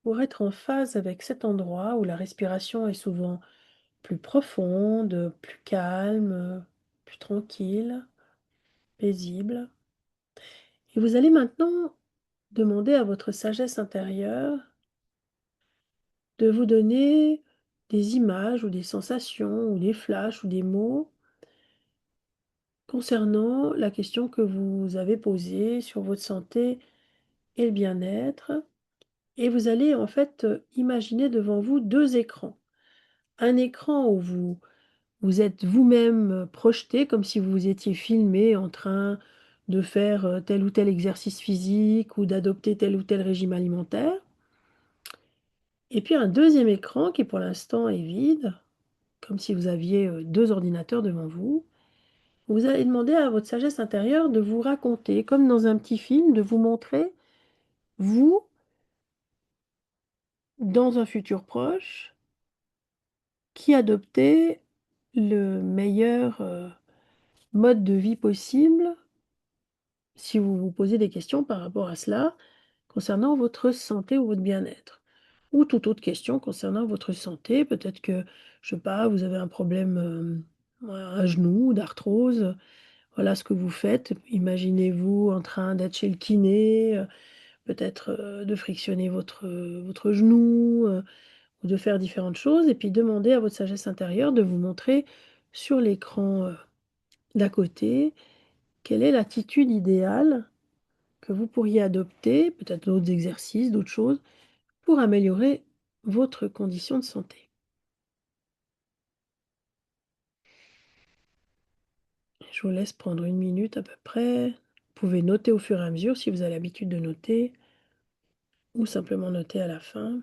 Pour être en phase avec cet endroit où la respiration est souvent plus profonde, plus calme, plus tranquille, paisible. Et vous allez maintenant demander à votre sagesse intérieure de vous donner des images ou des sensations ou des flashs ou des mots concernant la question que vous avez posée sur votre santé et le bien-être. Et vous allez en fait imaginer devant vous deux écrans. Un écran où Vous êtes vous-même projeté comme si vous étiez filmé en train de faire tel ou tel exercice physique ou d'adopter tel ou tel régime alimentaire. Et puis un deuxième écran qui pour l'instant est vide, comme si vous aviez deux ordinateurs devant vous. Vous allez demander à votre sagesse intérieure de vous raconter, comme dans un petit film, de vous montrer, vous, dans un futur proche, qui adoptez le meilleur mode de vie possible si vous vous posez des questions par rapport à cela, concernant votre santé ou votre bien-être. Ou toute autre question concernant votre santé, peut-être que, je sais pas, vous avez un problème, un genou, d'arthrose, voilà ce que vous faites. Imaginez-vous en train d'être chez le kiné, peut-être, de frictionner votre genou, ou de faire différentes choses et puis demandez à votre sagesse intérieure de vous montrer sur l'écran, d'à côté, quelle est l'attitude idéale que vous pourriez adopter, peut-être d'autres exercices, d'autres choses, pour améliorer votre condition de santé. Je vous laisse prendre une minute à peu près. Vous pouvez noter au fur et à mesure si vous avez l'habitude de noter ou simplement noter à la fin.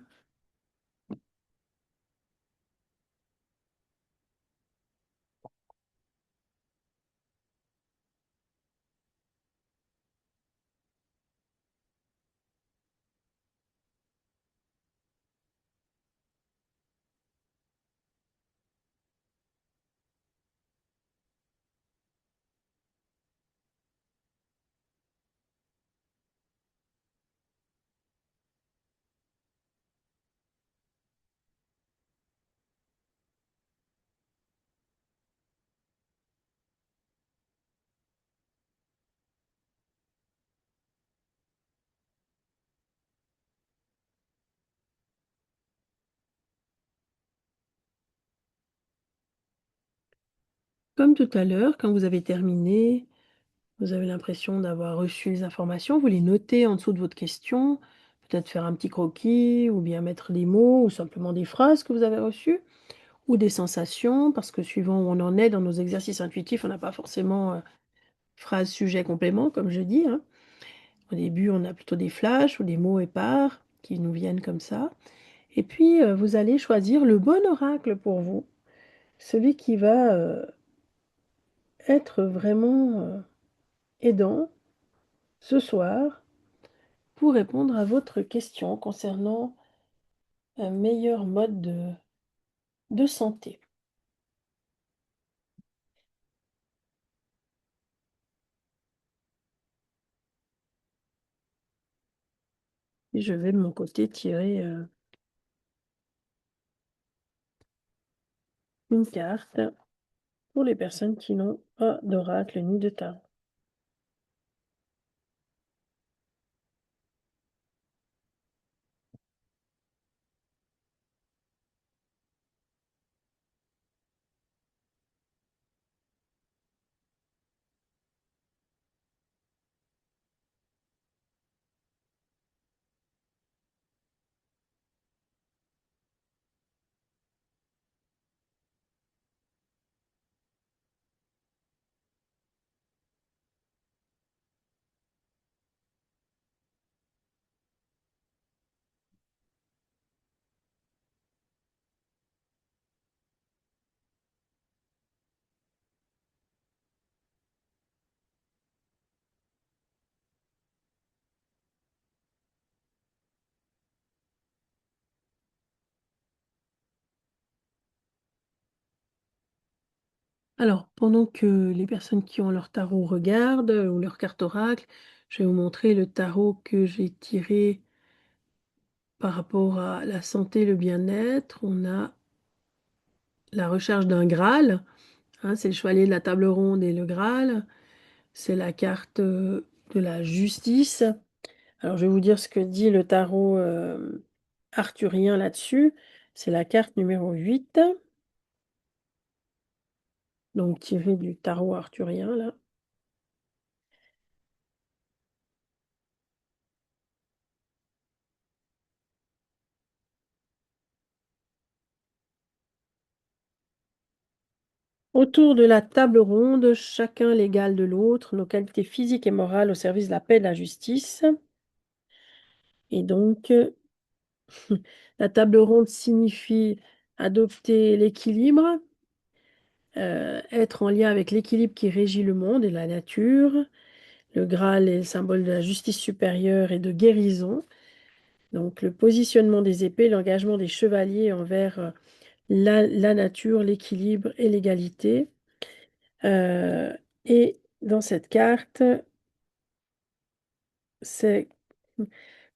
Comme tout à l'heure, quand vous avez terminé, vous avez l'impression d'avoir reçu les informations, vous les notez en dessous de votre question, peut-être faire un petit croquis ou bien mettre des mots ou simplement des phrases que vous avez reçues ou des sensations parce que suivant où on en est dans nos exercices intuitifs, on n'a pas forcément, phrase, sujet, complément comme je dis, hein. Au début, on a plutôt des flashs ou des mots épars qui nous viennent comme ça et puis, vous allez choisir le bon oracle pour vous, celui qui va, être vraiment, aidant ce soir pour répondre à votre question concernant un meilleur mode de santé. Et je vais de mon côté tirer, une carte pour les personnes qui n'ont pas d'oracle ni de tarot. Alors, pendant que les personnes qui ont leur tarot regardent, ou leur carte oracle, je vais vous montrer le tarot que j'ai tiré par rapport à la santé, le bien-être. On a la recherche d'un Graal, hein, c'est le chevalier de la table ronde et le Graal. C'est la carte, de la justice. Alors je vais vous dire ce que dit le tarot, arthurien là-dessus. C'est la carte numéro 8, donc tirée du tarot arthurien là. Autour de la table ronde, chacun l'égal de l'autre, nos qualités physiques et morales au service de la paix et de la justice. Et donc, la table ronde signifie adopter l'équilibre, être en lien avec l'équilibre qui régit le monde et la nature. Le Graal est le symbole de la justice supérieure et de guérison. Donc, le positionnement des épées, l'engagement des chevaliers envers la nature, l'équilibre et l'égalité. Euh, et dans cette carte, c'est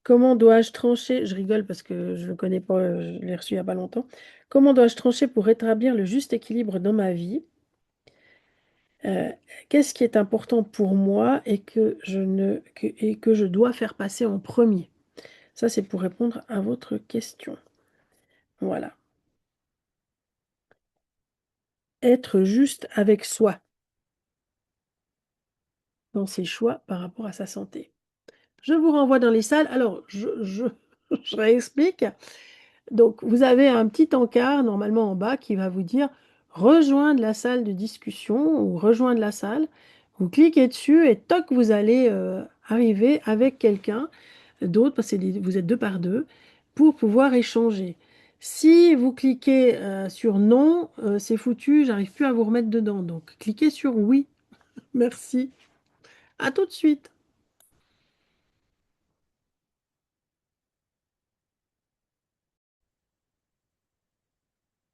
comment dois-je trancher, je rigole parce que je ne le connais pas, je l'ai reçu il n'y a pas longtemps. Comment dois-je trancher pour rétablir le juste équilibre dans ma vie? Euh, Qu'est-ce qui est important pour moi et et que je dois faire passer en premier? Ça, c'est pour répondre à votre question. Voilà. Être juste avec soi dans ses choix par rapport à sa santé. Je vous renvoie dans les salles. Alors, je réexplique. Donc, vous avez un petit encart normalement en bas qui va vous dire rejoindre la salle de discussion ou rejoindre la salle. Vous cliquez dessus et toc, vous allez arriver avec quelqu'un d'autre, parce que vous êtes deux par deux, pour pouvoir échanger. Si vous cliquez sur non, c'est foutu, j'arrive plus à vous remettre dedans. Donc, cliquez sur oui. Merci. À tout de suite.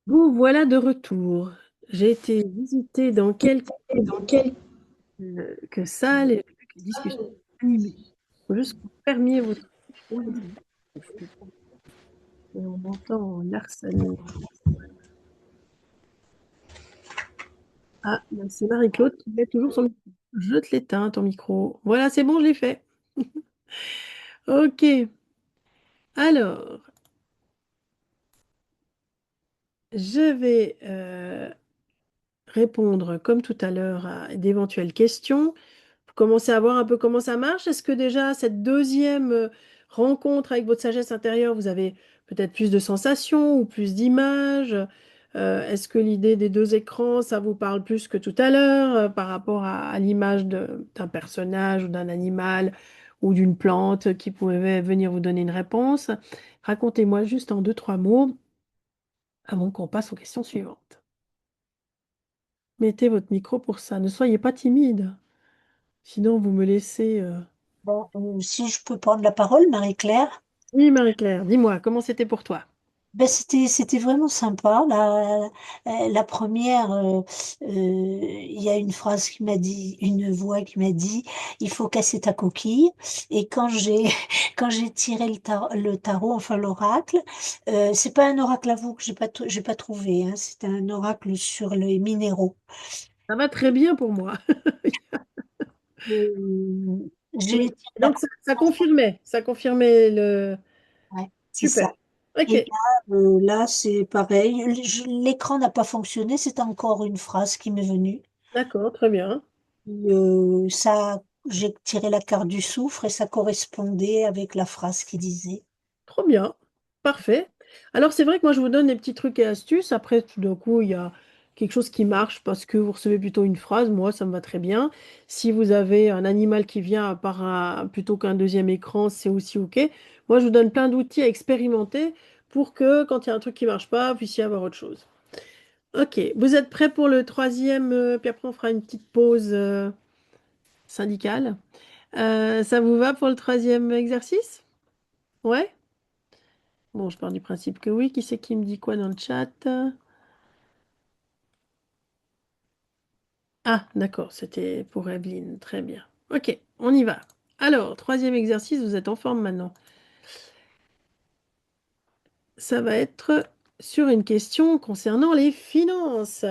Vous voilà de retour. J'ai été visiter dans quelques salles et quelques discussions animées. Il faut juste que vous fermiez votre micro, les amis. Et on entend Larsen. Ah, ben, c'est Marie-Claude qui met toujours son micro. Je te l'éteins, ton micro. Voilà, c'est bon, je l'ai fait. Ok. Alors, je vais répondre comme tout à l'heure à d'éventuelles questions. Vous commencez à voir un peu comment ça marche. Est-ce que déjà, cette deuxième rencontre avec votre sagesse intérieure, vous avez peut-être plus de sensations ou plus d'images? Est-ce que l'idée des deux écrans, ça vous parle plus que tout à l'heure par rapport à l'image d'un personnage ou d'un animal ou d'une plante qui pourrait venir vous donner une réponse? Racontez-moi juste en deux, trois mots avant qu'on passe aux questions suivantes. Mettez votre micro pour ça. Ne soyez pas timide. Sinon, vous me laissez... Bon, si je peux prendre la parole, Marie-Claire. Oui, Marie-Claire, dis-moi, comment c'était pour toi? Ben, c'était vraiment sympa. La première, il y a une phrase qui m'a dit, une voix qui m'a dit, il faut casser ta coquille. Et quand j'ai quand j'ai tiré le tarot, enfin l'oracle, c'est pas un oracle à vous que j'ai pas trouvé, hein, c'est un oracle sur les minéraux. Ça va très bien pour moi. J'ai Oui. tiré la Donc, ça confirmait le... ouais, c'est Super. ça. Et Ok, là, c'est pareil. L'écran n'a pas fonctionné. C'est encore une phrase qui m'est venue. d'accord, très bien. Ça, j'ai tiré la carte du soufre et ça correspondait avec la phrase qui disait. Trop bien. Parfait. Alors, c'est vrai que moi, je vous donne des petits trucs et astuces. Après, tout d'un coup, il y a quelque chose qui marche parce que vous recevez plutôt une phrase. Moi, ça me va très bien. Si vous avez un animal qui vient plutôt qu'un deuxième écran, c'est aussi OK. Moi, je vous donne plein d'outils à expérimenter pour que, quand il y a un truc qui marche pas, vous puissiez avoir autre chose. Ok, vous êtes prêts pour le troisième, puis après on fera une petite pause syndicale. Ça vous va pour le troisième exercice? Ouais? Bon, je pars du principe que oui. Qui c'est qui me dit quoi dans le chat? Ah, d'accord, c'était pour Evelyne. Très bien. Ok, on y va. Alors, troisième exercice, vous êtes en forme maintenant. Ça va être sur une question concernant les finances.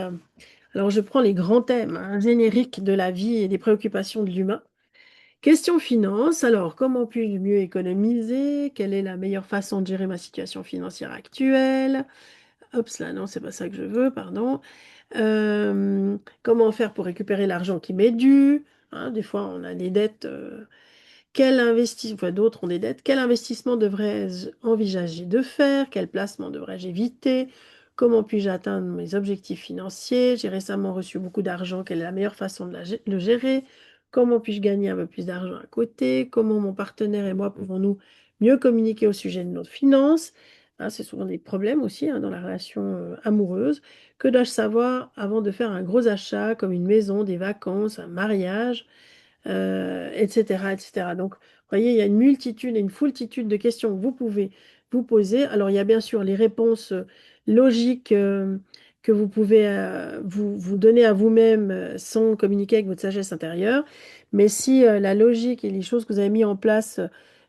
Alors, je prends les grands thèmes, hein, génériques de la vie et des préoccupations de l'humain. Question finance. Alors, comment puis-je mieux économiser? Quelle est la meilleure façon de gérer ma situation financière actuelle? Hop, là, non, c'est pas ça que je veux, pardon. Comment faire pour récupérer l'argent qui m'est dû? Hein, des fois, on a des dettes. Quel investissement, enfin, d'autres ont des dettes. Quel investissement devrais-je envisager de faire? Quel placement devrais-je éviter? Comment puis-je atteindre mes objectifs financiers? J'ai récemment reçu beaucoup d'argent. Quelle est la meilleure façon de le gérer? Comment puis-je gagner un peu plus d'argent à côté? Comment mon partenaire et moi pouvons-nous mieux communiquer au sujet de nos finances? Hein, c'est souvent des problèmes aussi hein, dans la relation amoureuse. Que dois-je savoir avant de faire un gros achat comme une maison, des vacances, un mariage? Et cetera. Donc, vous voyez, il y a une multitude et une foultitude de questions que vous pouvez vous poser. Alors, il y a bien sûr les réponses logiques que vous pouvez vous donner à vous-même sans communiquer avec votre sagesse intérieure. Mais si la logique et les choses que vous avez mis en place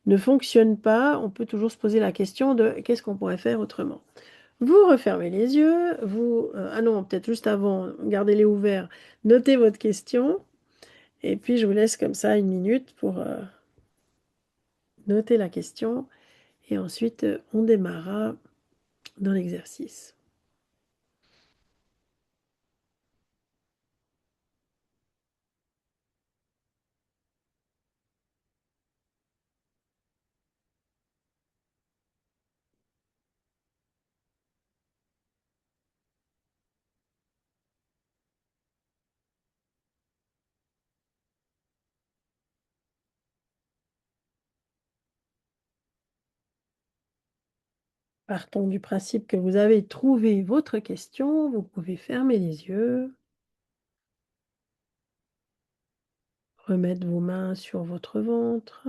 ne fonctionnent pas, on peut toujours se poser la question de qu'est-ce qu'on pourrait faire autrement. Vous refermez les yeux, ah non, peut-être juste avant, gardez-les ouverts, notez votre question. Et puis, je vous laisse comme ça une minute pour noter la question. Et ensuite, on démarrera dans l'exercice. Partons du principe que vous avez trouvé votre question. Vous pouvez fermer les yeux, remettre vos mains sur votre ventre,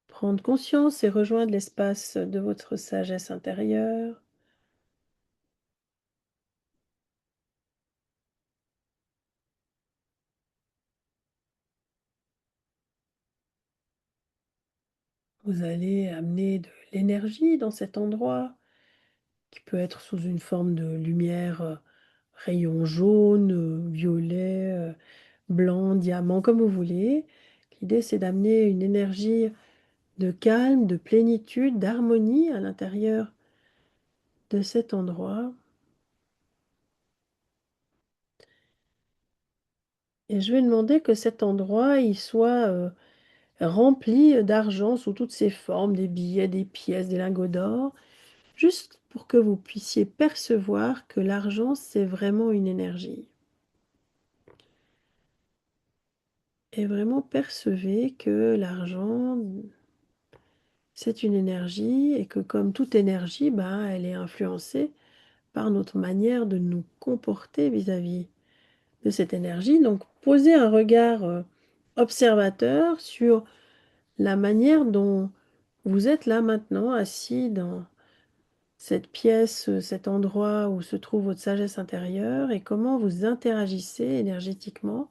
prendre conscience et rejoindre l'espace de votre sagesse intérieure. Vous allez amener de l'énergie dans cet endroit qui peut être sous une forme de lumière, rayon jaune, violet, blanc, diamant, comme vous voulez. L'idée, c'est d'amener une énergie de calme, de plénitude, d'harmonie à l'intérieur de cet endroit. Et je vais demander que cet endroit, il soit rempli d'argent sous toutes ses formes, des billets, des pièces, des lingots d'or, juste pour que vous puissiez percevoir que l'argent, c'est vraiment une énergie. Et vraiment percevez que l'argent, c'est une énergie et que comme toute énergie, ben, elle est influencée par notre manière de nous comporter vis-à-vis de cette énergie. Donc, posez un regard observateur sur la manière dont vous êtes là maintenant, assis dans cette pièce, cet endroit où se trouve votre sagesse intérieure et comment vous interagissez énergétiquement.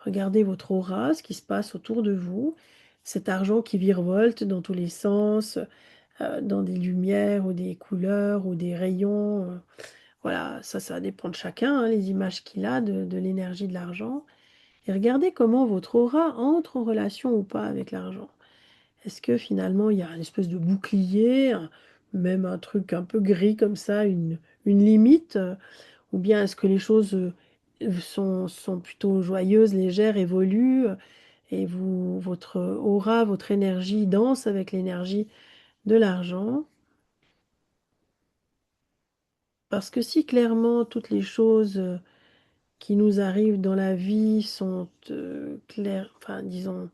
Regardez votre aura, ce qui se passe autour de vous, cet argent qui virevolte dans tous les sens, dans des lumières ou des couleurs ou des rayons. Voilà, ça dépend de chacun, hein, les images qu'il a de l'énergie de l'argent. Et regardez comment votre aura entre en relation ou pas avec l'argent. Est-ce que finalement il y a une espèce de bouclier, même un truc un peu gris comme ça, une limite, ou bien est-ce que les choses sont plutôt joyeuses, légères, évoluent, et votre aura, votre énergie danse avec l'énergie de l'argent? Parce que si clairement toutes les choses qui nous arrivent dans la vie sont claires, enfin disons,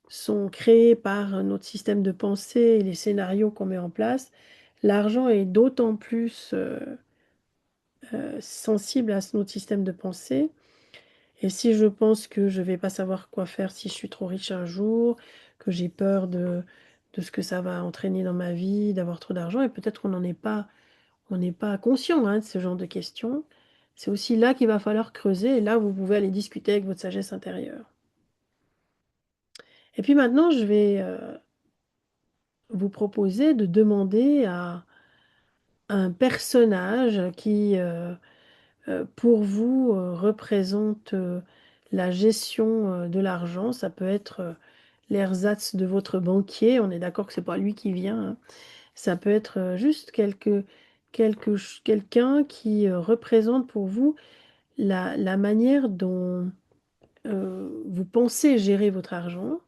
sont créées par notre système de pensée et les scénarios qu'on met en place, l'argent est d'autant plus sensible à notre système de pensée. Et si je pense que je vais pas savoir quoi faire si je suis trop riche un jour, que j'ai peur de ce que ça va entraîner dans ma vie, d'avoir trop d'argent, et peut-être qu'on n'en est pas, on n'est pas conscient hein, de ce genre de questions, c'est aussi là qu'il va falloir creuser, et là vous pouvez aller discuter avec votre sagesse intérieure. Et puis maintenant, je vais vous proposer de demander à un personnage qui, pour vous, représente la gestion de l'argent. Ça peut être l'ersatz de votre banquier. On est d'accord que c'est pas lui qui vient, hein. Ça peut être juste quelqu'un qui représente pour vous la manière dont vous pensez gérer votre argent.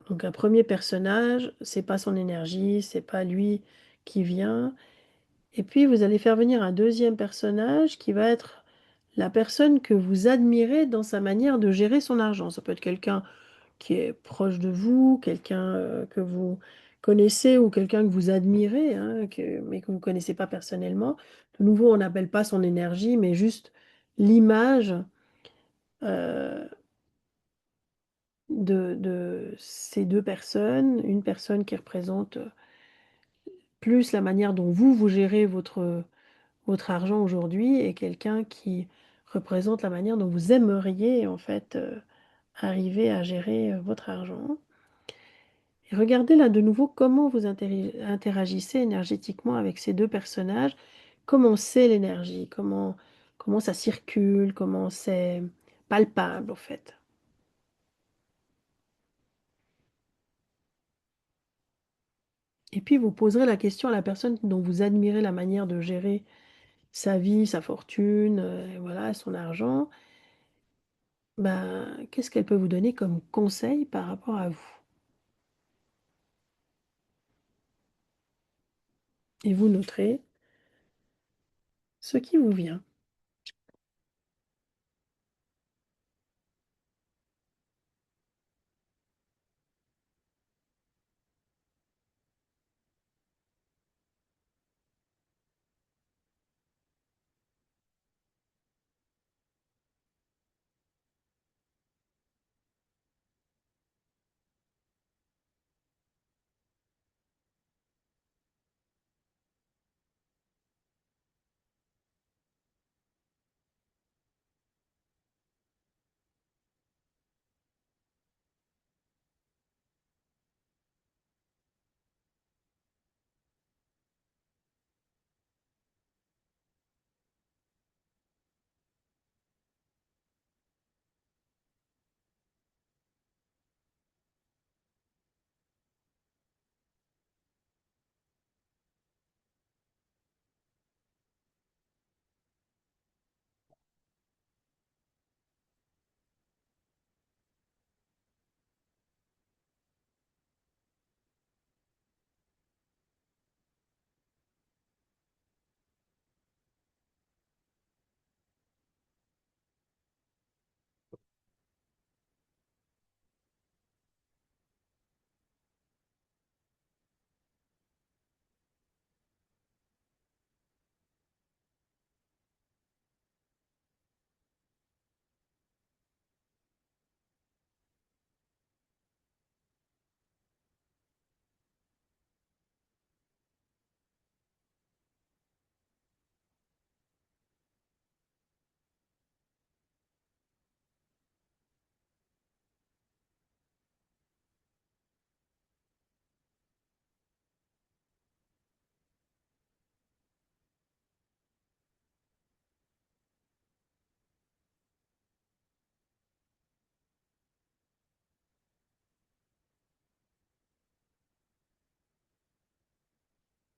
Donc un premier personnage, c'est pas son énergie, c'est pas lui qui vient. Et puis vous allez faire venir un deuxième personnage qui va être la personne que vous admirez dans sa manière de gérer son argent. Ça peut être quelqu'un qui est proche de vous, quelqu'un que vous connaissez ou quelqu'un que vous admirez, hein, mais que vous ne connaissez pas personnellement. De nouveau, on n'appelle pas son énergie, mais juste l'image euh, de ces deux personnes. Une personne qui représente plus la manière dont vous gérez votre argent aujourd'hui et quelqu'un qui représente la manière dont vous aimeriez en fait arriver à gérer votre argent. Et regardez là de nouveau comment vous interagissez énergétiquement avec ces deux personnages, comment c'est l'énergie, comment ça circule, comment c'est palpable en fait. Et puis vous poserez la question à la personne dont vous admirez la manière de gérer sa vie, sa fortune, et voilà, son argent. Ben, qu'est-ce qu'elle peut vous donner comme conseil par rapport à vous? Et vous noterez ce qui vous vient.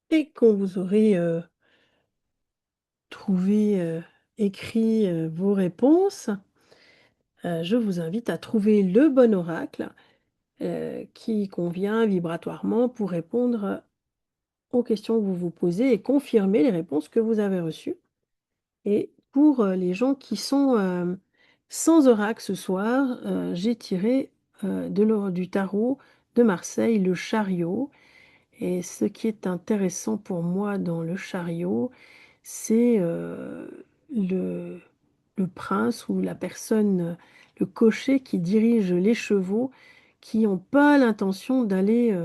Et quand vous aurez trouvé, écrit vos réponses, je vous invite à trouver le bon oracle qui convient vibratoirement pour répondre aux questions que vous vous posez et confirmer les réponses que vous avez reçues. Et pour les gens qui sont sans oracle ce soir, j'ai tiré du tarot de Marseille, le chariot. Et ce qui est intéressant pour moi dans le chariot, c'est le, le prince ou la personne, le cocher qui dirige les chevaux qui n'ont pas l'intention d'aller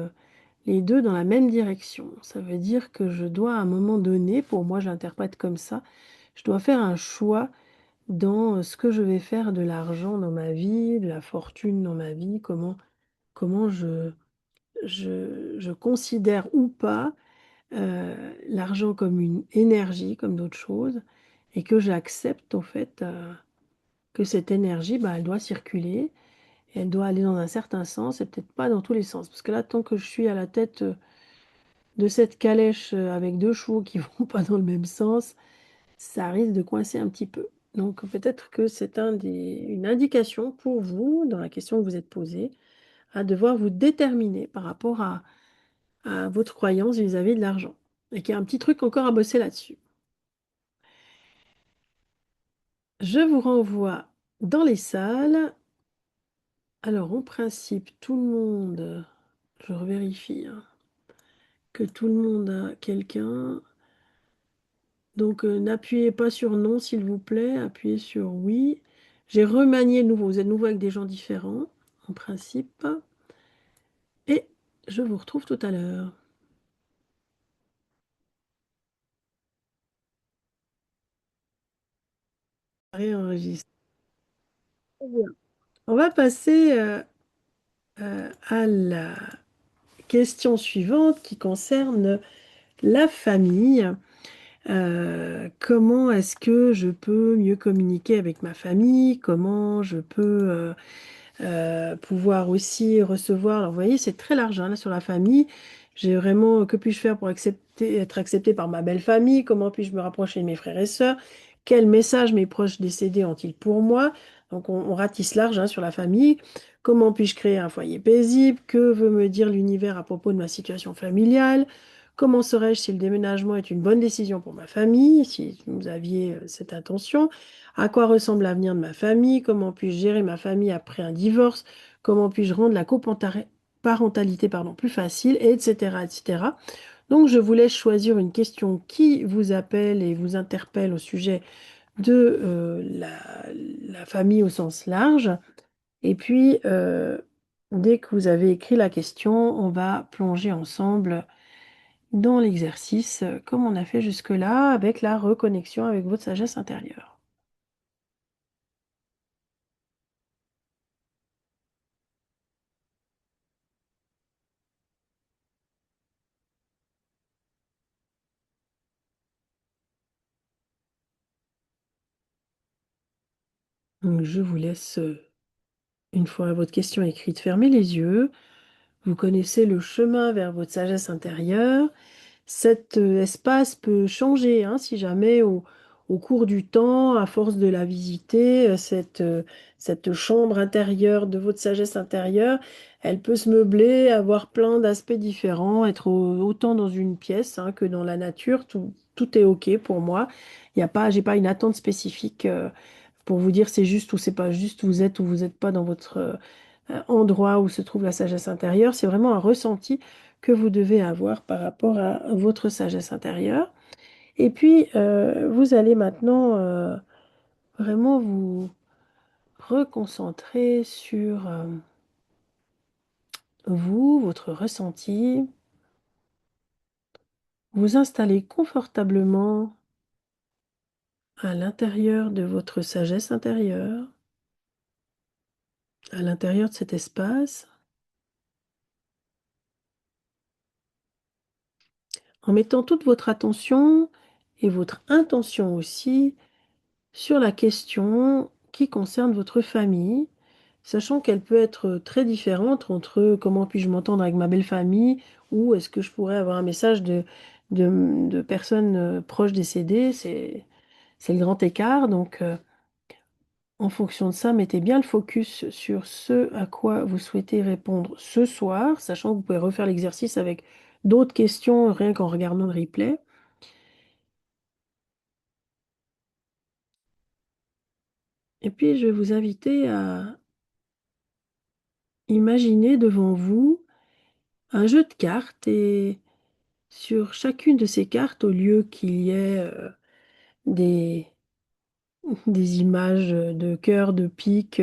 les deux dans la même direction. Ça veut dire que je dois à un moment donné, pour moi je l'interprète comme ça, je dois faire un choix dans ce que je vais faire de l'argent dans ma vie, de la fortune dans ma vie, comment je considère ou pas l'argent comme une énergie, comme d'autres choses, et que j'accepte au fait que cette énergie, bah, elle doit circuler, et elle doit aller dans un certain sens, et peut-être pas dans tous les sens. Parce que là, tant que je suis à la tête de cette calèche avec deux chevaux qui vont pas dans le même sens, ça risque de coincer un petit peu. Donc peut-être que c'est une indication pour vous, dans la question que vous êtes posée, à devoir vous déterminer par rapport à votre croyance vis-à-vis de l'argent. et qu'il y a un petit truc encore à bosser là-dessus. Je vous renvoie dans les salles. Alors, en principe, tout le monde, je revérifie, hein, que tout le monde a quelqu'un. Donc, n'appuyez pas sur non, s'il vous plaît. Appuyez sur oui. J'ai remanié le nouveau. Vous êtes nouveau avec des gens différents, en principe. Et je vous retrouve tout à l'heure. Réenregistre. Très bien. On va passer à la question suivante qui concerne la famille. Comment est-ce que je peux mieux communiquer avec ma famille? Comment je peux pouvoir aussi recevoir. Alors, vous voyez, c'est très large hein, là, sur la famille. J'ai vraiment, que puis-je faire pour être accepté par ma belle famille? Comment puis-je me rapprocher de mes frères et sœurs? Quel message mes proches décédés ont-ils pour moi? Donc, on ratisse large hein, sur la famille. Comment puis-je créer un foyer paisible? Que veut me dire l'univers à propos de ma situation familiale? Comment saurais-je si le déménagement est une bonne décision pour ma famille, si vous aviez cette intention? À quoi ressemble l'avenir de ma famille? Comment puis-je gérer ma famille après un divorce? Comment puis-je rendre la coparentalité plus facile? Etc., etc. Donc, je vous laisse choisir une question qui vous appelle et vous interpelle au sujet de la famille au sens large. Et puis, dès que vous avez écrit la question, on va plonger ensemble dans l'exercice comme on a fait jusque-là avec la reconnexion avec votre sagesse intérieure. Donc, je vous laisse, une fois votre question écrite, fermer les yeux. Vous connaissez le chemin vers votre sagesse intérieure. Cet espace peut changer hein, si jamais au cours du temps, à force de la visiter, cette chambre intérieure de votre sagesse intérieure, elle peut se meubler, avoir plein d'aspects différents, être autant dans une pièce hein, que dans la nature. Tout est OK pour moi. Il y a pas, j'ai pas une attente spécifique pour vous dire c'est juste ou c'est pas juste, vous êtes ou vous n'êtes pas dans votre endroit où se trouve la sagesse intérieure. C'est vraiment un ressenti que vous devez avoir par rapport à votre sagesse intérieure. Et puis, vous allez maintenant vraiment vous reconcentrer sur vous, votre ressenti, vous installer confortablement à l'intérieur de votre sagesse intérieure, à l'intérieur de cet espace, en mettant toute votre attention et votre intention aussi sur la question qui concerne votre famille, sachant qu'elle peut être très différente entre comment puis-je m'entendre avec ma belle famille ou est-ce que je pourrais avoir un message de personnes proches décédées, c'est le grand écart. Donc, en fonction de ça, mettez bien le focus sur ce à quoi vous souhaitez répondre ce soir, sachant que vous pouvez refaire l'exercice avec d'autres questions rien qu'en regardant le replay. Et puis, je vais vous inviter à imaginer devant vous un jeu de cartes et sur chacune de ces cartes, au lieu qu'il y ait des, des images de cœur, de pique,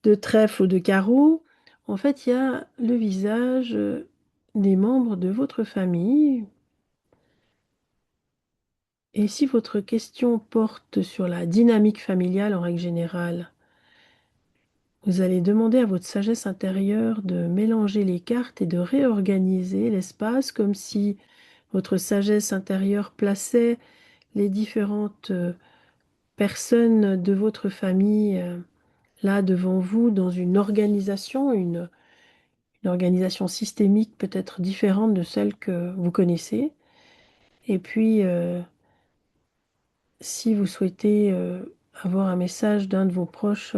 de trèfle ou de carreau, en fait, il y a le visage des membres de votre famille. Et si votre question porte sur la dynamique familiale en règle générale, vous allez demander à votre sagesse intérieure de mélanger les cartes et de réorganiser l'espace comme si votre sagesse intérieure plaçait les différentes personnes de votre famille là devant vous dans une organisation, une organisation systémique peut-être différente de celle que vous connaissez. Et puis, si vous souhaitez avoir un message d'un de vos proches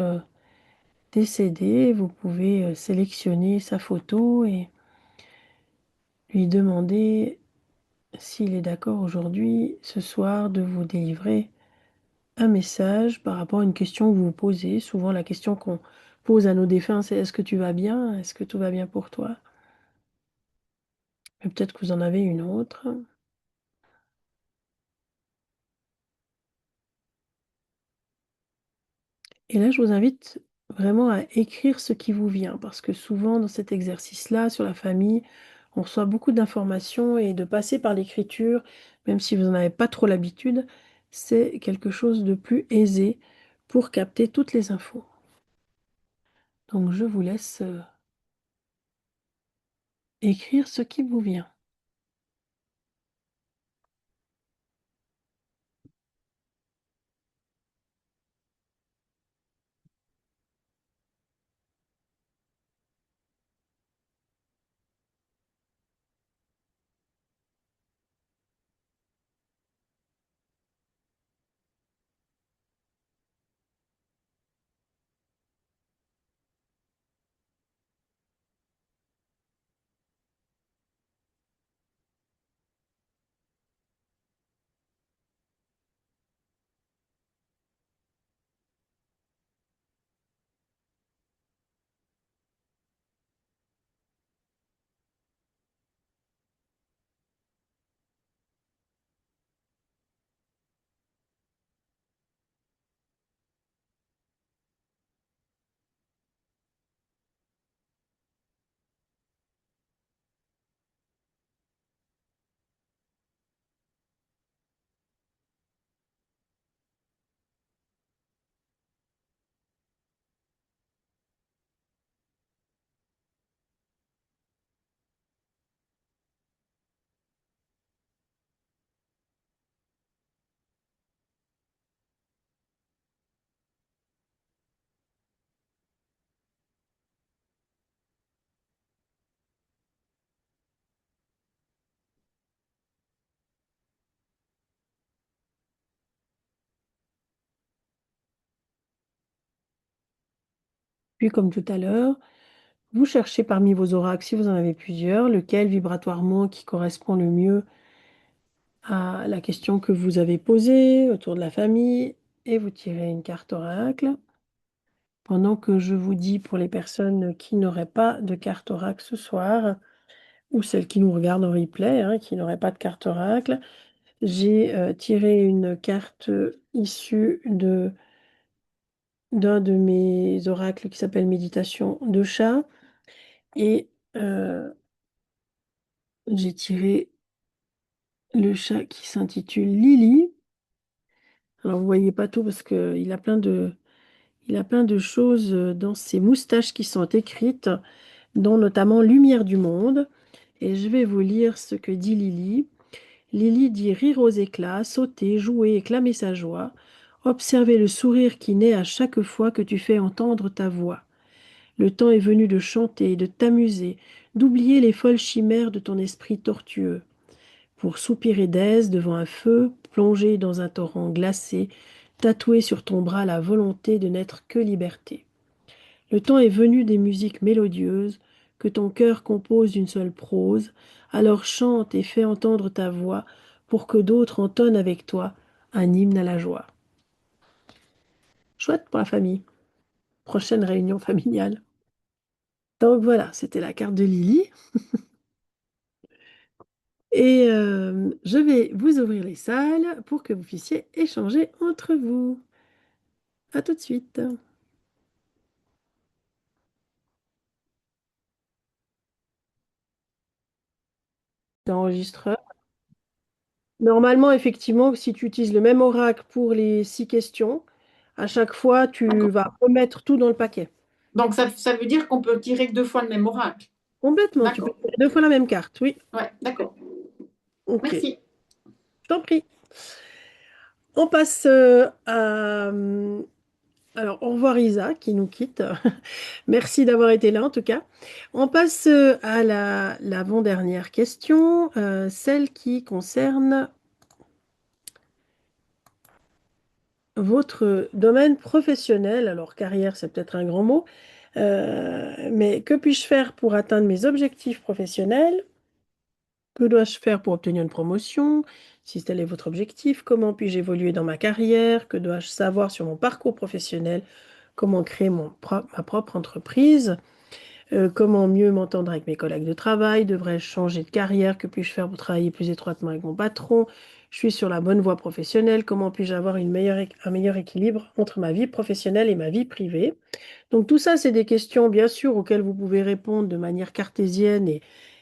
décédé, vous pouvez sélectionner sa photo et lui demander s'il est d'accord aujourd'hui, ce soir, de vous délivrer un message par rapport à une question que vous vous posez. Souvent, la question qu'on pose à nos défunts, c'est est-ce que tu vas bien? Est-ce que tout va bien pour toi? Mais peut-être que vous en avez une autre. Et là, je vous invite vraiment à écrire ce qui vous vient, parce que souvent, dans cet exercice-là, sur la famille, on reçoit beaucoup d'informations et de passer par l'écriture, même si vous n'en avez pas trop l'habitude, c'est quelque chose de plus aisé pour capter toutes les infos. Donc, je vous laisse écrire ce qui vous vient. Puis, comme tout à l'heure, vous cherchez parmi vos oracles, si vous en avez plusieurs, lequel vibratoirement qui correspond le mieux à la question que vous avez posée autour de la famille, et vous tirez une carte oracle. Pendant que je vous dis pour les personnes qui n'auraient pas de carte oracle ce soir, ou celles qui nous regardent en replay, hein, qui n'auraient pas de carte oracle, j'ai tiré une carte issue d'un de mes oracles qui s'appelle Méditation de chat. Et j'ai tiré le chat qui s'intitule Lily. Alors, vous voyez pas tout parce il a plein de choses dans ses moustaches qui sont écrites, dont notamment Lumière du monde. Et je vais vous lire ce que dit Lily. Lily dit rire aux éclats, sauter, jouer, et clamer sa joie. Observer le sourire qui naît à chaque fois que tu fais entendre ta voix. Le temps est venu de chanter, de t'amuser, d'oublier les folles chimères de ton esprit tortueux. Pour soupirer d'aise devant un feu, plonger dans un torrent glacé, tatouer sur ton bras la volonté de n'être que liberté. Le temps est venu des musiques mélodieuses, que ton cœur compose d'une seule prose, alors chante et fais entendre ta voix, pour que d'autres entonnent avec toi un hymne à la joie. Chouette pour la famille. Prochaine réunion familiale. Donc voilà, c'était la carte de Lily. Et je vais vous ouvrir les salles pour que vous puissiez échanger entre vous. À tout de suite. T'enregistres. Normalement, effectivement, si tu utilises le même oracle pour les 6 questions, à chaque fois, tu D'accord. vas remettre tout dans le paquet. Donc, ça veut dire qu'on peut tirer que 2 fois le même oracle. Complètement. Tu peux D'accord. tirer 2 fois la même carte. Oui. Ouais, d'accord. Ok. Je Merci. t'en prie. On passe à... Alors, au revoir Isa, qui nous quitte. Merci d'avoir été là, en tout cas. On passe à l'avant-dernière question, celle qui concerne votre domaine professionnel. Alors, carrière, c'est peut-être un grand mot, mais que puis-je faire pour atteindre mes objectifs professionnels Que dois-je faire pour obtenir une promotion? Si tel est votre objectif, comment puis-je évoluer dans ma carrière? Que dois-je savoir sur mon parcours professionnel? Comment créer ma propre entreprise? Comment mieux m'entendre avec mes collègues de travail? Devrais-je changer de carrière? Que puis-je faire pour travailler plus étroitement avec mon patron? Je suis sur la bonne voie professionnelle. Comment puis-je avoir un meilleur équilibre entre ma vie professionnelle et ma vie privée? Donc tout ça, c'est des questions, bien sûr, auxquelles vous pouvez répondre de manière cartésienne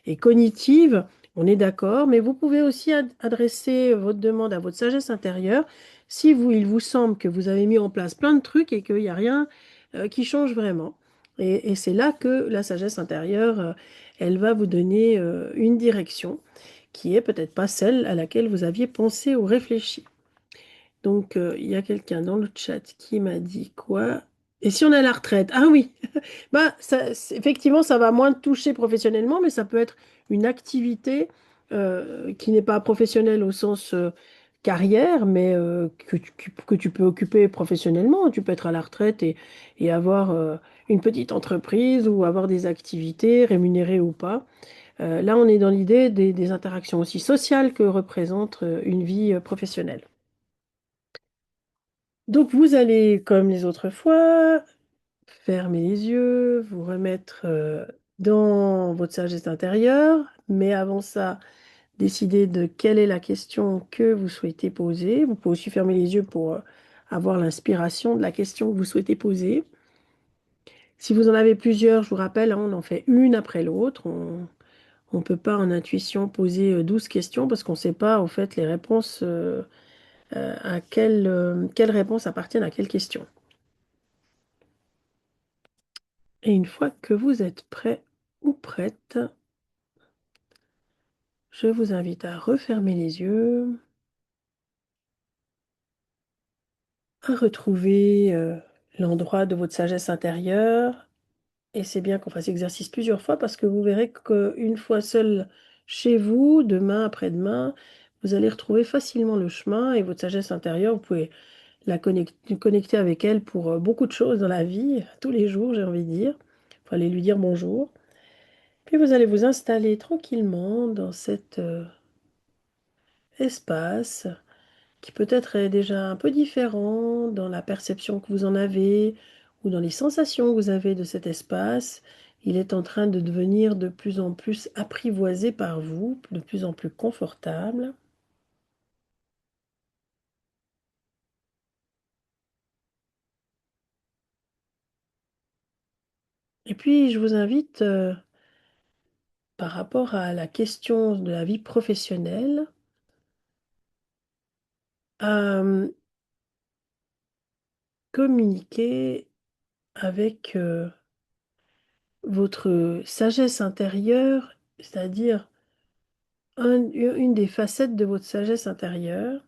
et cognitive. On est d'accord, mais vous pouvez aussi adresser votre demande à votre sagesse intérieure si il vous semble que vous avez mis en place plein de trucs et qu'il n'y a rien qui change vraiment. Et c'est là que la sagesse intérieure, elle va vous donner une direction qui est peut-être pas celle à laquelle vous aviez pensé ou réfléchi. Donc, il y a quelqu'un dans le chat qui m'a dit quoi? Et si on est à la retraite? Ah oui, bah, effectivement, ça va moins te toucher professionnellement, mais ça peut être une activité qui n'est pas professionnelle au sens carrière, mais que tu peux occuper professionnellement. Tu peux être à la retraite et avoir une petite entreprise ou avoir des activités rémunérées ou pas. Là, on est dans l'idée des interactions aussi sociales que représente une vie professionnelle. Donc, vous allez, comme les autres fois, fermer les yeux, vous remettre dans votre sagesse intérieure, mais avant ça, décider de quelle est la question que vous souhaitez poser. Vous pouvez aussi fermer les yeux pour avoir l'inspiration de la question que vous souhaitez poser. Si vous en avez plusieurs, je vous rappelle, hein, on en fait une après l'autre. On ne peut pas en intuition poser 12 questions parce qu'on ne sait pas, en fait, les réponses, quelles réponses appartiennent à quelle question. Et une fois que vous êtes prêt ou prête, je vous invite à refermer les yeux, à retrouver l'endroit de votre sagesse intérieure. Et c'est bien qu'on fasse l'exercice plusieurs fois parce que vous verrez qu'une fois seul chez vous, demain, après-demain, vous allez retrouver facilement le chemin et votre sagesse intérieure, vous pouvez connecter avec elle pour beaucoup de choses dans la vie, tous les jours, j'ai envie de dire. Il faut aller lui dire bonjour. Puis vous allez vous installer tranquillement dans cet espace qui peut-être est déjà un peu différent dans la perception que vous en avez ou dans les sensations que vous avez de cet espace. Il est en train de devenir de plus en plus apprivoisé par vous, de plus en plus confortable. Et puis, je vous invite, par rapport à la question de la vie professionnelle, à communiquer avec votre sagesse intérieure, c'est-à-dire une des facettes de votre sagesse intérieure.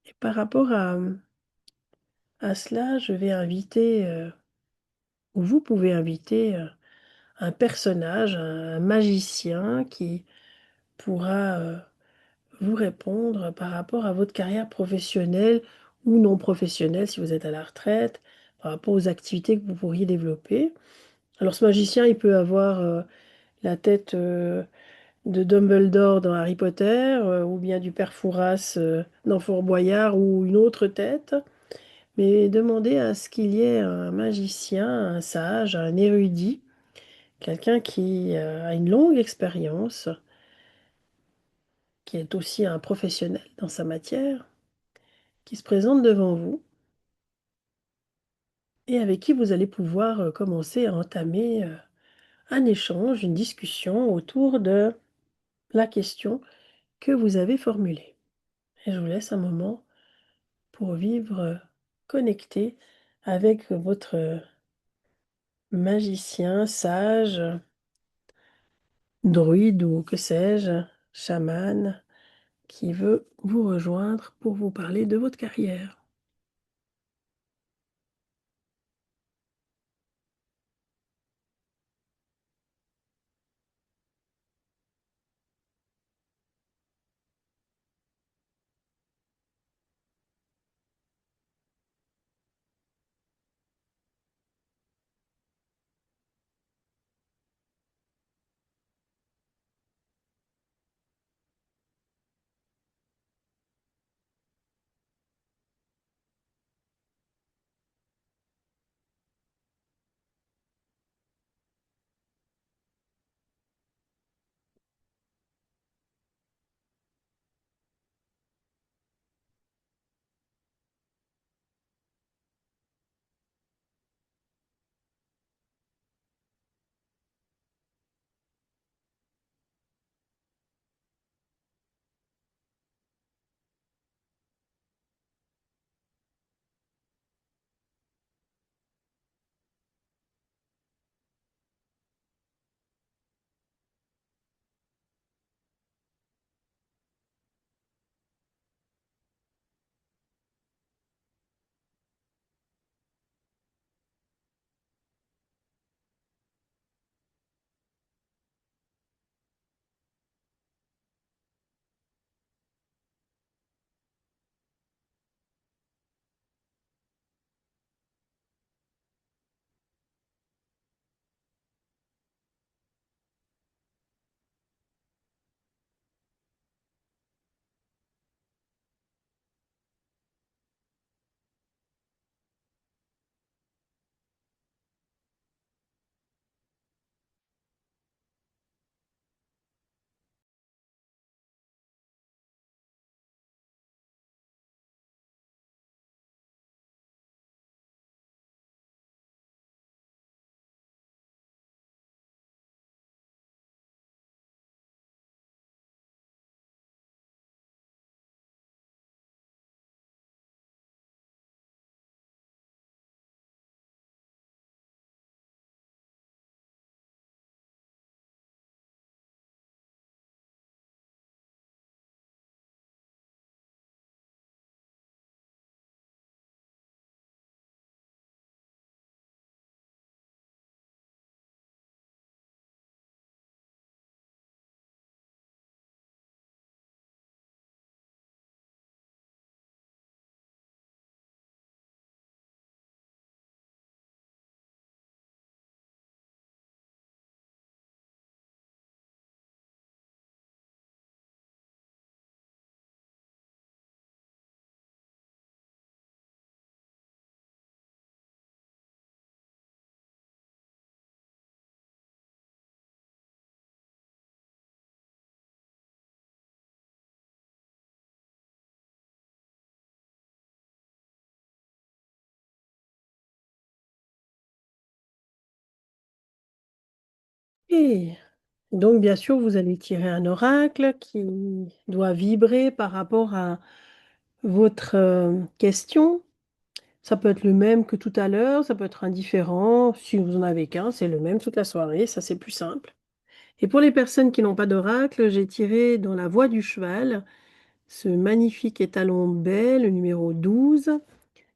Et par rapport à cela, je vais inviter, ou vous pouvez inviter, un personnage, un magicien qui pourra vous répondre par rapport à votre carrière professionnelle ou non professionnelle si vous êtes à la retraite, par rapport aux activités que vous pourriez développer. Alors ce magicien, il peut avoir la tête de Dumbledore dans Harry Potter, ou bien du père Fouras dans Fort Boyard, ou une autre tête. Mais demandez à ce qu'il y ait un magicien, un sage, un érudit, quelqu'un qui a une longue expérience, qui est aussi un professionnel dans sa matière, qui se présente devant vous et avec qui vous allez pouvoir commencer à entamer un échange, une discussion autour de la question que vous avez formulée. Et je vous laisse un moment pour vivre connecté avec votre magicien, sage, druide ou que sais-je, chaman, qui veut vous rejoindre pour vous parler de votre carrière. Et donc, bien sûr, vous allez tirer un oracle qui doit vibrer par rapport à votre question. Ça peut être le même que tout à l'heure, ça peut être indifférent. Si vous en avez qu'un, c'est le même toute la soirée, ça c'est plus simple. Et pour les personnes qui n'ont pas d'oracle, j'ai tiré dans la voie du cheval ce magnifique étalon baie, le numéro 12.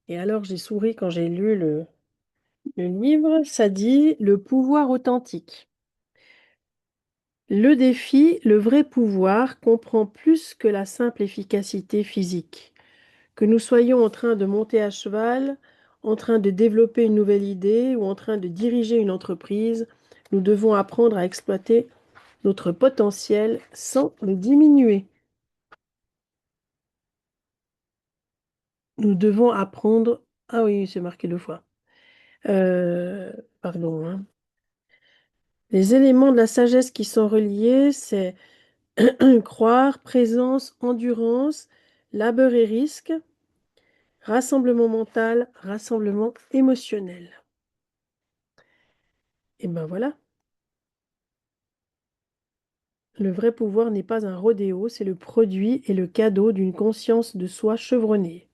Et alors j'ai souri quand j'ai lu le livre. Ça dit le pouvoir authentique. Le défi, le vrai pouvoir, comprend plus que la simple efficacité physique. Que nous soyons en train de monter à cheval, en train de développer une nouvelle idée ou en train de diriger une entreprise, nous devons apprendre à exploiter notre potentiel sans le diminuer. Nous devons apprendre... Ah oui, c'est marqué deux fois. Euh, pardon, hein. Les éléments de la sagesse qui sont reliés, c'est croire, présence, endurance, labeur et risque, rassemblement mental, rassemblement émotionnel. Et ben voilà, le vrai pouvoir n'est pas un rodéo, c'est le produit et le cadeau d'une conscience de soi chevronnée.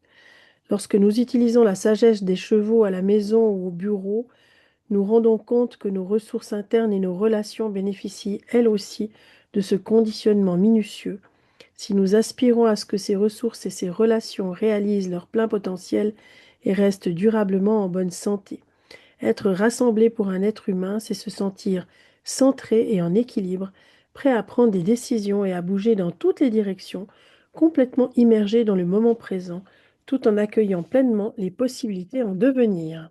Lorsque nous utilisons la sagesse des chevaux à la maison ou au bureau, nous rendons compte que nos ressources internes et nos relations bénéficient elles aussi de ce conditionnement minutieux. Si nous aspirons à ce que ces ressources et ces relations réalisent leur plein potentiel et restent durablement en bonne santé. Être rassemblé pour un être humain, c'est se sentir centré et en équilibre, prêt à prendre des décisions et à bouger dans toutes les directions, complètement immergé dans le moment présent, tout en accueillant pleinement les possibilités en devenir.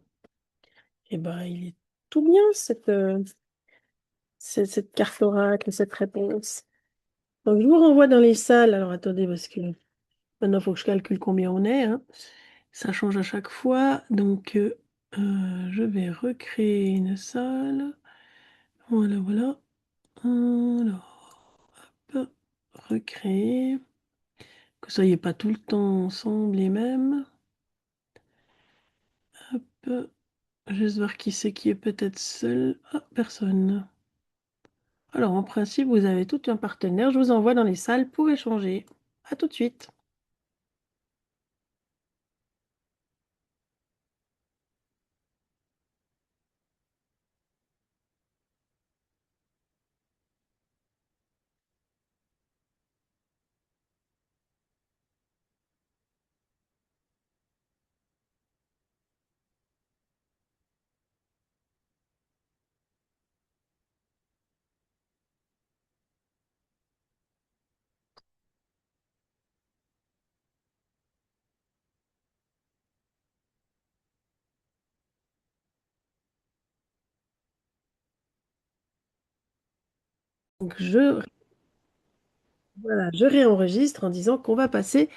Eh ben, il est tout bien, cette carte oracle, cette réponse. Donc, je vous renvoie dans les salles. Alors, attendez, parce que maintenant, il faut que je calcule combien on est, hein. Ça change à chaque fois. Donc, je vais recréer une salle. Voilà, voilà. Alors, hop, recréer. Que ça y est pas tout le temps ensemble les mêmes. Hop, juste voir qui c'est qui est peut-être seul. Ah, personne. Alors, en principe, vous avez tout un partenaire. Je vous envoie dans les salles pour échanger. À tout de suite. Donc, voilà, je réenregistre en disant qu'on va passer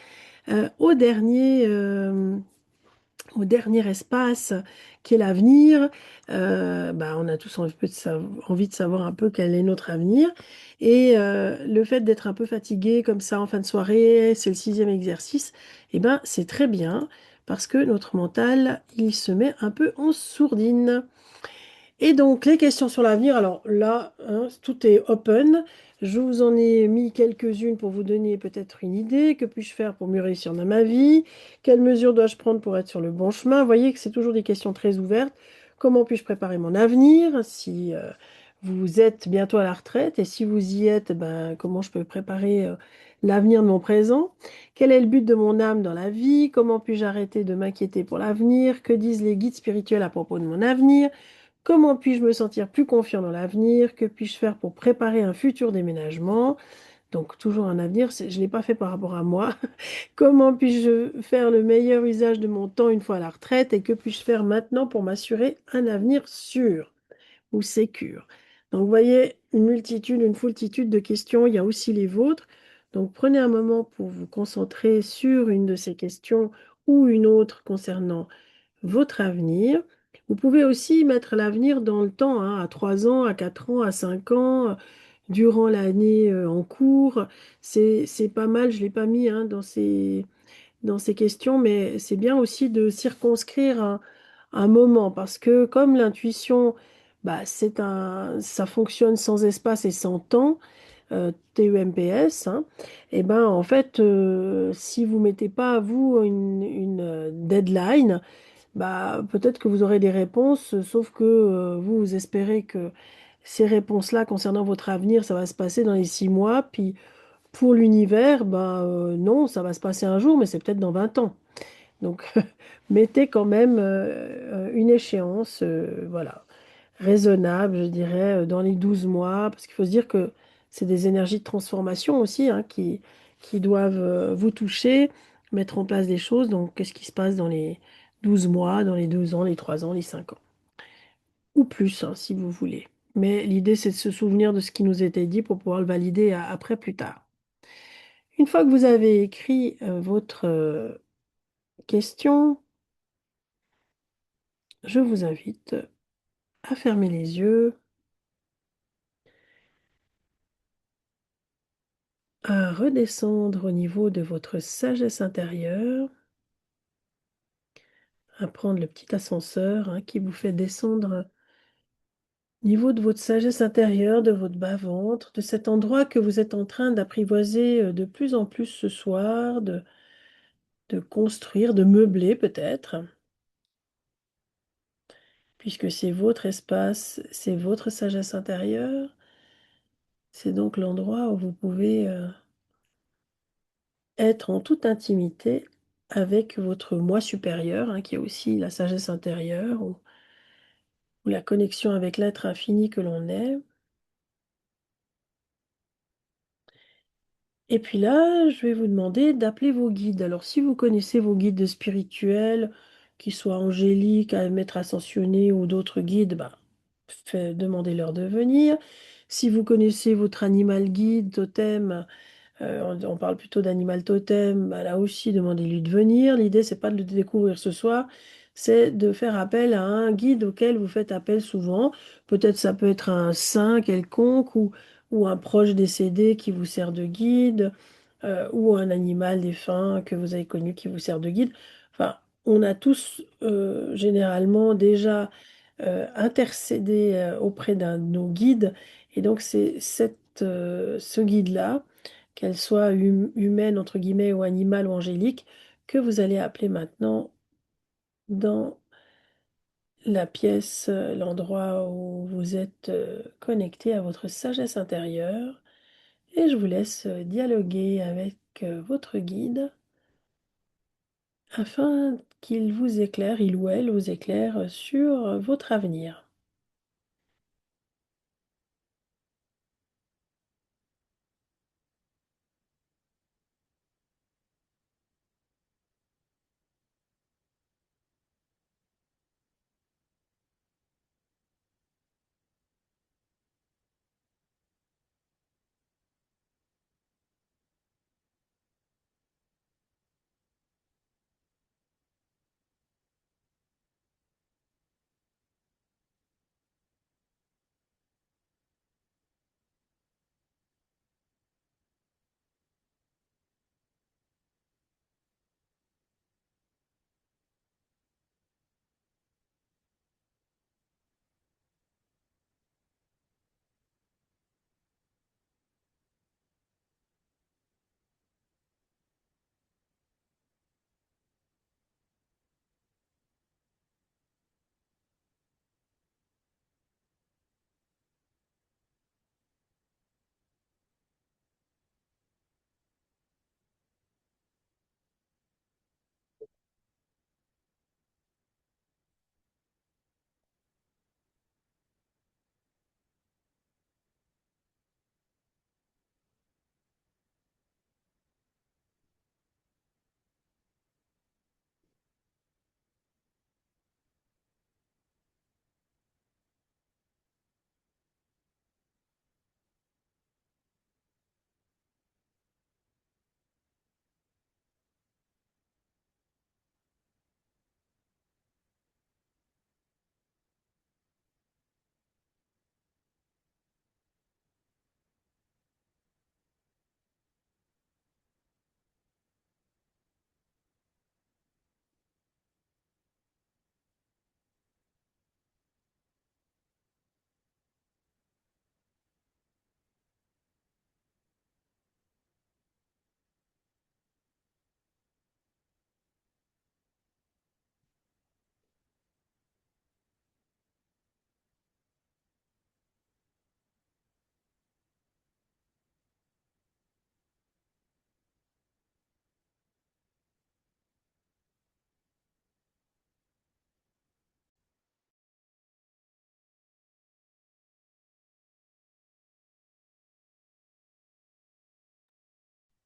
au dernier espace qui est l'avenir. Bah, on a tous envie de savoir un peu quel est notre avenir. Et le fait d'être un peu fatigué comme ça en fin de soirée, c'est le sixième exercice, et ben, c'est très bien parce que notre mental, il se met un peu en sourdine. Et donc, les questions sur l'avenir, alors là, hein, tout est open. Je vous en ai mis quelques-unes pour vous donner peut-être une idée. Que puis-je faire pour mieux réussir dans ma vie? Quelles mesures dois-je prendre pour être sur le bon chemin? Vous voyez que c'est toujours des questions très ouvertes. Comment puis-je préparer mon avenir si vous êtes bientôt à la retraite? Et si vous y êtes, ben, comment je peux préparer l'avenir de mon présent? Quel est le but de mon âme dans la vie? Comment puis-je arrêter de m'inquiéter pour l'avenir? Que disent les guides spirituels à propos de mon avenir? Comment puis-je me sentir plus confiant dans l'avenir? Que puis-je faire pour préparer un futur déménagement? Donc, toujours un avenir, je ne l'ai pas fait par rapport à moi. Comment puis-je faire le meilleur usage de mon temps une fois à la retraite? Et que puis-je faire maintenant pour m'assurer un avenir sûr ou sécure? Donc, vous voyez, une foultitude de questions. Il y a aussi les vôtres. Donc, prenez un moment pour vous concentrer sur une de ces questions ou une autre concernant votre avenir. Vous pouvez aussi mettre l'avenir dans le temps, hein, à 3 ans, à 4 ans, à 5 ans, durant l'année en cours. C'est pas mal, je ne l'ai pas mis hein, dans ces questions, mais c'est bien aussi de circonscrire un moment, parce que comme l'intuition bah, ça fonctionne sans espace et sans temps, TEMPS, hein. Et ben en fait, si vous mettez pas à vous une deadline, bah, peut-être que vous aurez des réponses, sauf que vous espérez que ces réponses-là concernant votre avenir, ça va se passer dans les 6 mois, puis pour l'univers, ben, non, ça va se passer un jour, mais c'est peut-être dans 20 ans. Donc, mettez quand même une échéance, voilà, raisonnable, je dirais, dans les 12 mois, parce qu'il faut se dire que c'est des énergies de transformation aussi, hein, qui doivent vous toucher, mettre en place des choses. Donc, qu'est-ce qui se passe dans les 12 mois, dans les 2 ans, les 3 ans, les 5 ans, ou plus, hein, si vous voulez. Mais l'idée, c'est de se souvenir de ce qui nous était dit pour pouvoir le valider après plus tard. Une fois que vous avez écrit votre question, je vous invite à fermer les yeux, à redescendre au niveau de votre sagesse intérieure, à prendre le petit ascenseur, hein, qui vous fait descendre au niveau de votre sagesse intérieure, de votre bas-ventre, de cet endroit que vous êtes en train d'apprivoiser de plus en plus ce soir, de construire, de meubler peut-être, puisque c'est votre espace, c'est votre sagesse intérieure. C'est donc l'endroit où vous pouvez être en toute intimité avec votre moi supérieur, hein, qui est aussi la sagesse intérieure ou la connexion avec l'être infini que l'on est. Et puis là, je vais vous demander d'appeler vos guides. Alors, si vous connaissez vos guides spirituels, qu'ils soient angéliques, maîtres ascensionnés ou d'autres guides, bah, demandez-leur de venir. Si vous connaissez votre animal guide, totem, on parle plutôt d'animal totem, bah là aussi, demandez-lui de venir. L'idée, c'est pas de le découvrir ce soir, c'est de faire appel à un guide auquel vous faites appel souvent. Peut-être ça peut être un saint quelconque ou un proche décédé qui vous sert de guide, ou un animal défunt que vous avez connu qui vous sert de guide. Enfin, on a tous généralement déjà intercédé auprès d'un de nos guides. Et donc, c'est ce guide-là, qu'elle soit humaine, entre guillemets, ou animale ou angélique, que vous allez appeler maintenant dans la pièce, l'endroit où vous êtes connecté à votre sagesse intérieure. Et je vous laisse dialoguer avec votre guide afin qu'il vous éclaire, il ou elle vous éclaire sur votre avenir.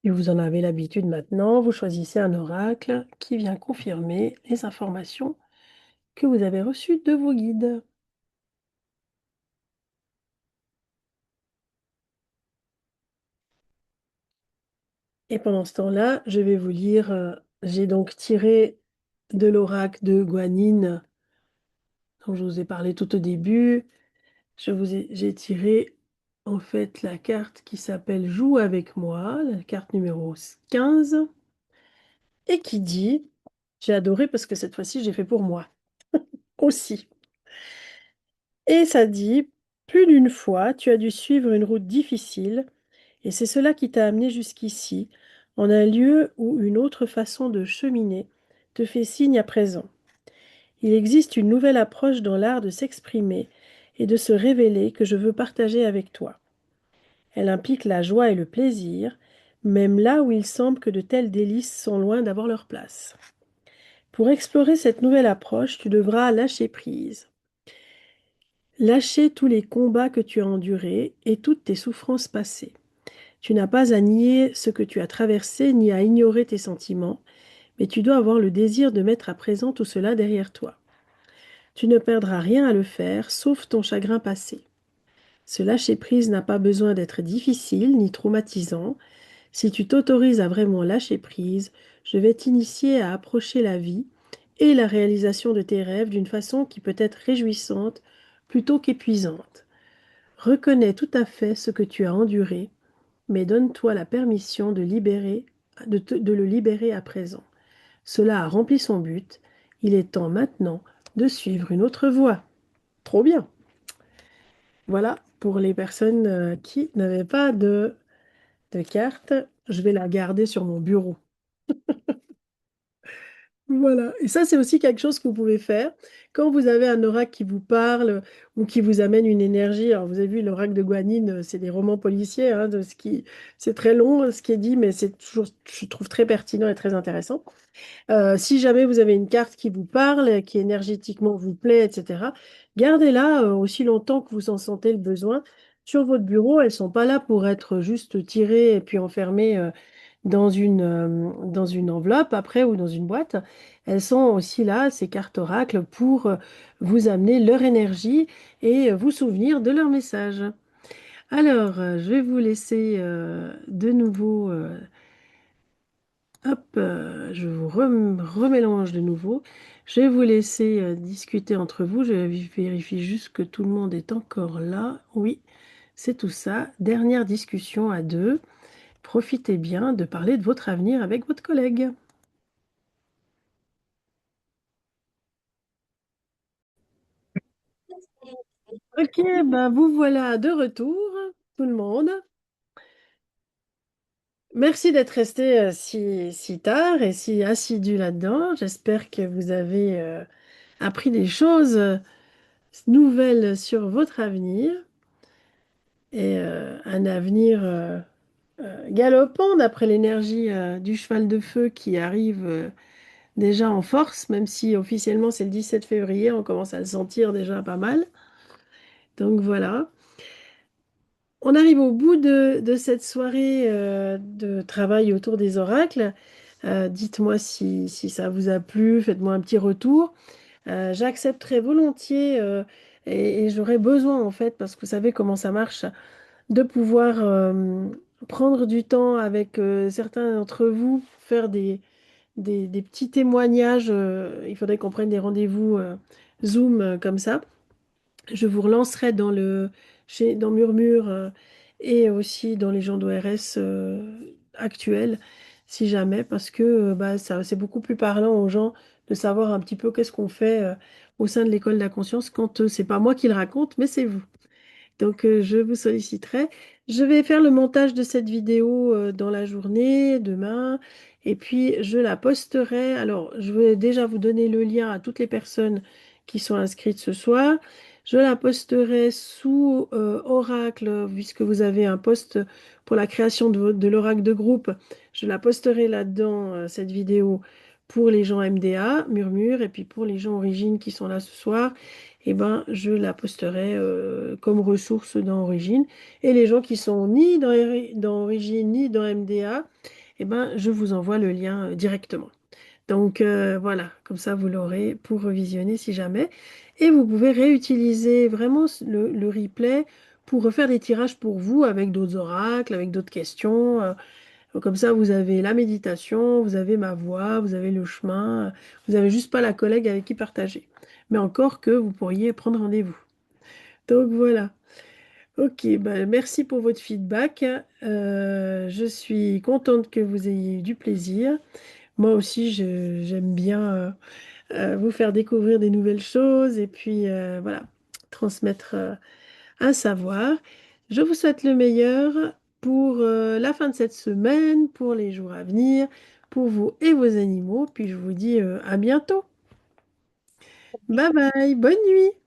Et vous en avez l'habitude maintenant, vous choisissez un oracle qui vient confirmer les informations que vous avez reçues de vos guides. Et pendant ce temps-là, je vais vous lire, j'ai donc tiré de l'oracle de Guanine, dont je vous ai parlé tout au début. J'ai tiré en fait la carte qui s'appelle Joue avec moi, la carte numéro 15, et qui dit, j'ai adoré parce que cette fois-ci j'ai fait pour moi aussi. Et ça dit, plus d'une fois, tu as dû suivre une route difficile, et c'est cela qui t'a amené jusqu'ici, en un lieu où une autre façon de cheminer te fait signe à présent. Il existe une nouvelle approche dans l'art de s'exprimer et de se révéler que je veux partager avec toi. Elle implique la joie et le plaisir, même là où il semble que de tels délices sont loin d'avoir leur place. Pour explorer cette nouvelle approche, tu devras lâcher prise. Lâcher tous les combats que tu as endurés et toutes tes souffrances passées. Tu n'as pas à nier ce que tu as traversé ni à ignorer tes sentiments, mais tu dois avoir le désir de mettre à présent tout cela derrière toi. Tu ne perdras rien à le faire, sauf ton chagrin passé. Ce lâcher-prise n'a pas besoin d'être difficile ni traumatisant. Si tu t'autorises à vraiment lâcher prise, je vais t'initier à approcher la vie et la réalisation de tes rêves d'une façon qui peut être réjouissante plutôt qu'épuisante. Reconnais tout à fait ce que tu as enduré, mais donne-toi la permission de le libérer à présent. Cela a rempli son but. Il est temps maintenant de suivre une autre voie. Trop bien. Voilà pour les personnes qui n'avaient pas de carte. Je vais la garder sur mon bureau. Voilà. Et ça, c'est aussi quelque chose que vous pouvez faire quand vous avez un oracle qui vous parle ou qui vous amène une énergie. Alors, vous avez vu, l'oracle de Guanine, c'est des romans policiers, hein, c'est très long ce qui est dit, mais c'est toujours, je trouve, très pertinent et très intéressant. Si jamais vous avez une carte qui vous parle, qui énergétiquement vous plaît, etc., gardez-la aussi longtemps que vous en sentez le besoin sur votre bureau. Elles ne sont pas là pour être juste tirées et puis enfermées dans une enveloppe après ou dans une boîte. Elles sont aussi là, ces cartes oracles, pour vous amener leur énergie et vous souvenir de leur message. Alors, je vais vous laisser de nouveau. Hop, je vous remélange de nouveau. Je vais vous laisser discuter entre vous. Je vérifie juste que tout le monde est encore là. Oui, c'est tout ça. Dernière discussion à deux. Profitez bien de parler de votre avenir avec votre collègue. Ok, ben vous voilà de retour, tout le monde. Merci d'être resté si tard et si assidu là-dedans. J'espère que vous avez appris des choses nouvelles sur votre avenir et un avenir galopant d'après l'énergie du cheval de feu qui arrive déjà en force, même si officiellement c'est le 17 février, on commence à le sentir déjà pas mal. Donc voilà. On arrive au bout de cette soirée de travail autour des oracles. Dites-moi si ça vous a plu, faites-moi un petit retour. J'accepterai volontiers et j'aurais besoin en fait, parce que vous savez comment ça marche, de pouvoir prendre du temps avec certains d'entre vous, faire des petits témoignages. Il faudrait qu'on prenne des rendez-vous Zoom comme ça. Je vous relancerai dans Murmure et aussi dans les gens d'ORS actuels, si jamais, parce que bah, ça, c'est beaucoup plus parlant aux gens de savoir un petit peu qu'est-ce qu'on fait au sein de l'école de la conscience quand c'est pas moi qui le raconte, mais c'est vous. Donc, je vous solliciterai. Je vais faire le montage de cette vidéo dans la journée, demain, et puis je la posterai. Alors, je vais déjà vous donner le lien à toutes les personnes qui sont inscrites ce soir. Je la posterai sous Oracle, puisque vous avez un post pour la création de l'Oracle de groupe. Je la posterai là-dedans, cette vidéo, pour les gens MDA, Murmure, et puis pour les gens Origine qui sont là ce soir, eh ben, je la posterai comme ressource dans Origine. Et les gens qui sont ni dans Origine ni dans MDA, eh ben, je vous envoie le lien directement. Donc voilà, comme ça vous l'aurez pour revisionner si jamais. Et vous pouvez réutiliser vraiment le replay pour refaire des tirages pour vous avec d'autres oracles, avec d'autres questions. Comme ça, vous avez la méditation, vous avez ma voix, vous avez le chemin, vous n'avez juste pas la collègue avec qui partager. Mais encore que vous pourriez prendre rendez-vous. Donc voilà. Ok, ben, merci pour votre feedback. Je suis contente que vous ayez eu du plaisir. Moi aussi, j'aime bien vous faire découvrir des nouvelles choses et puis voilà, transmettre un savoir. Je vous souhaite le meilleur pour la fin de cette semaine, pour les jours à venir, pour vous et vos animaux. Puis je vous dis à bientôt. Bye bye, bonne nuit.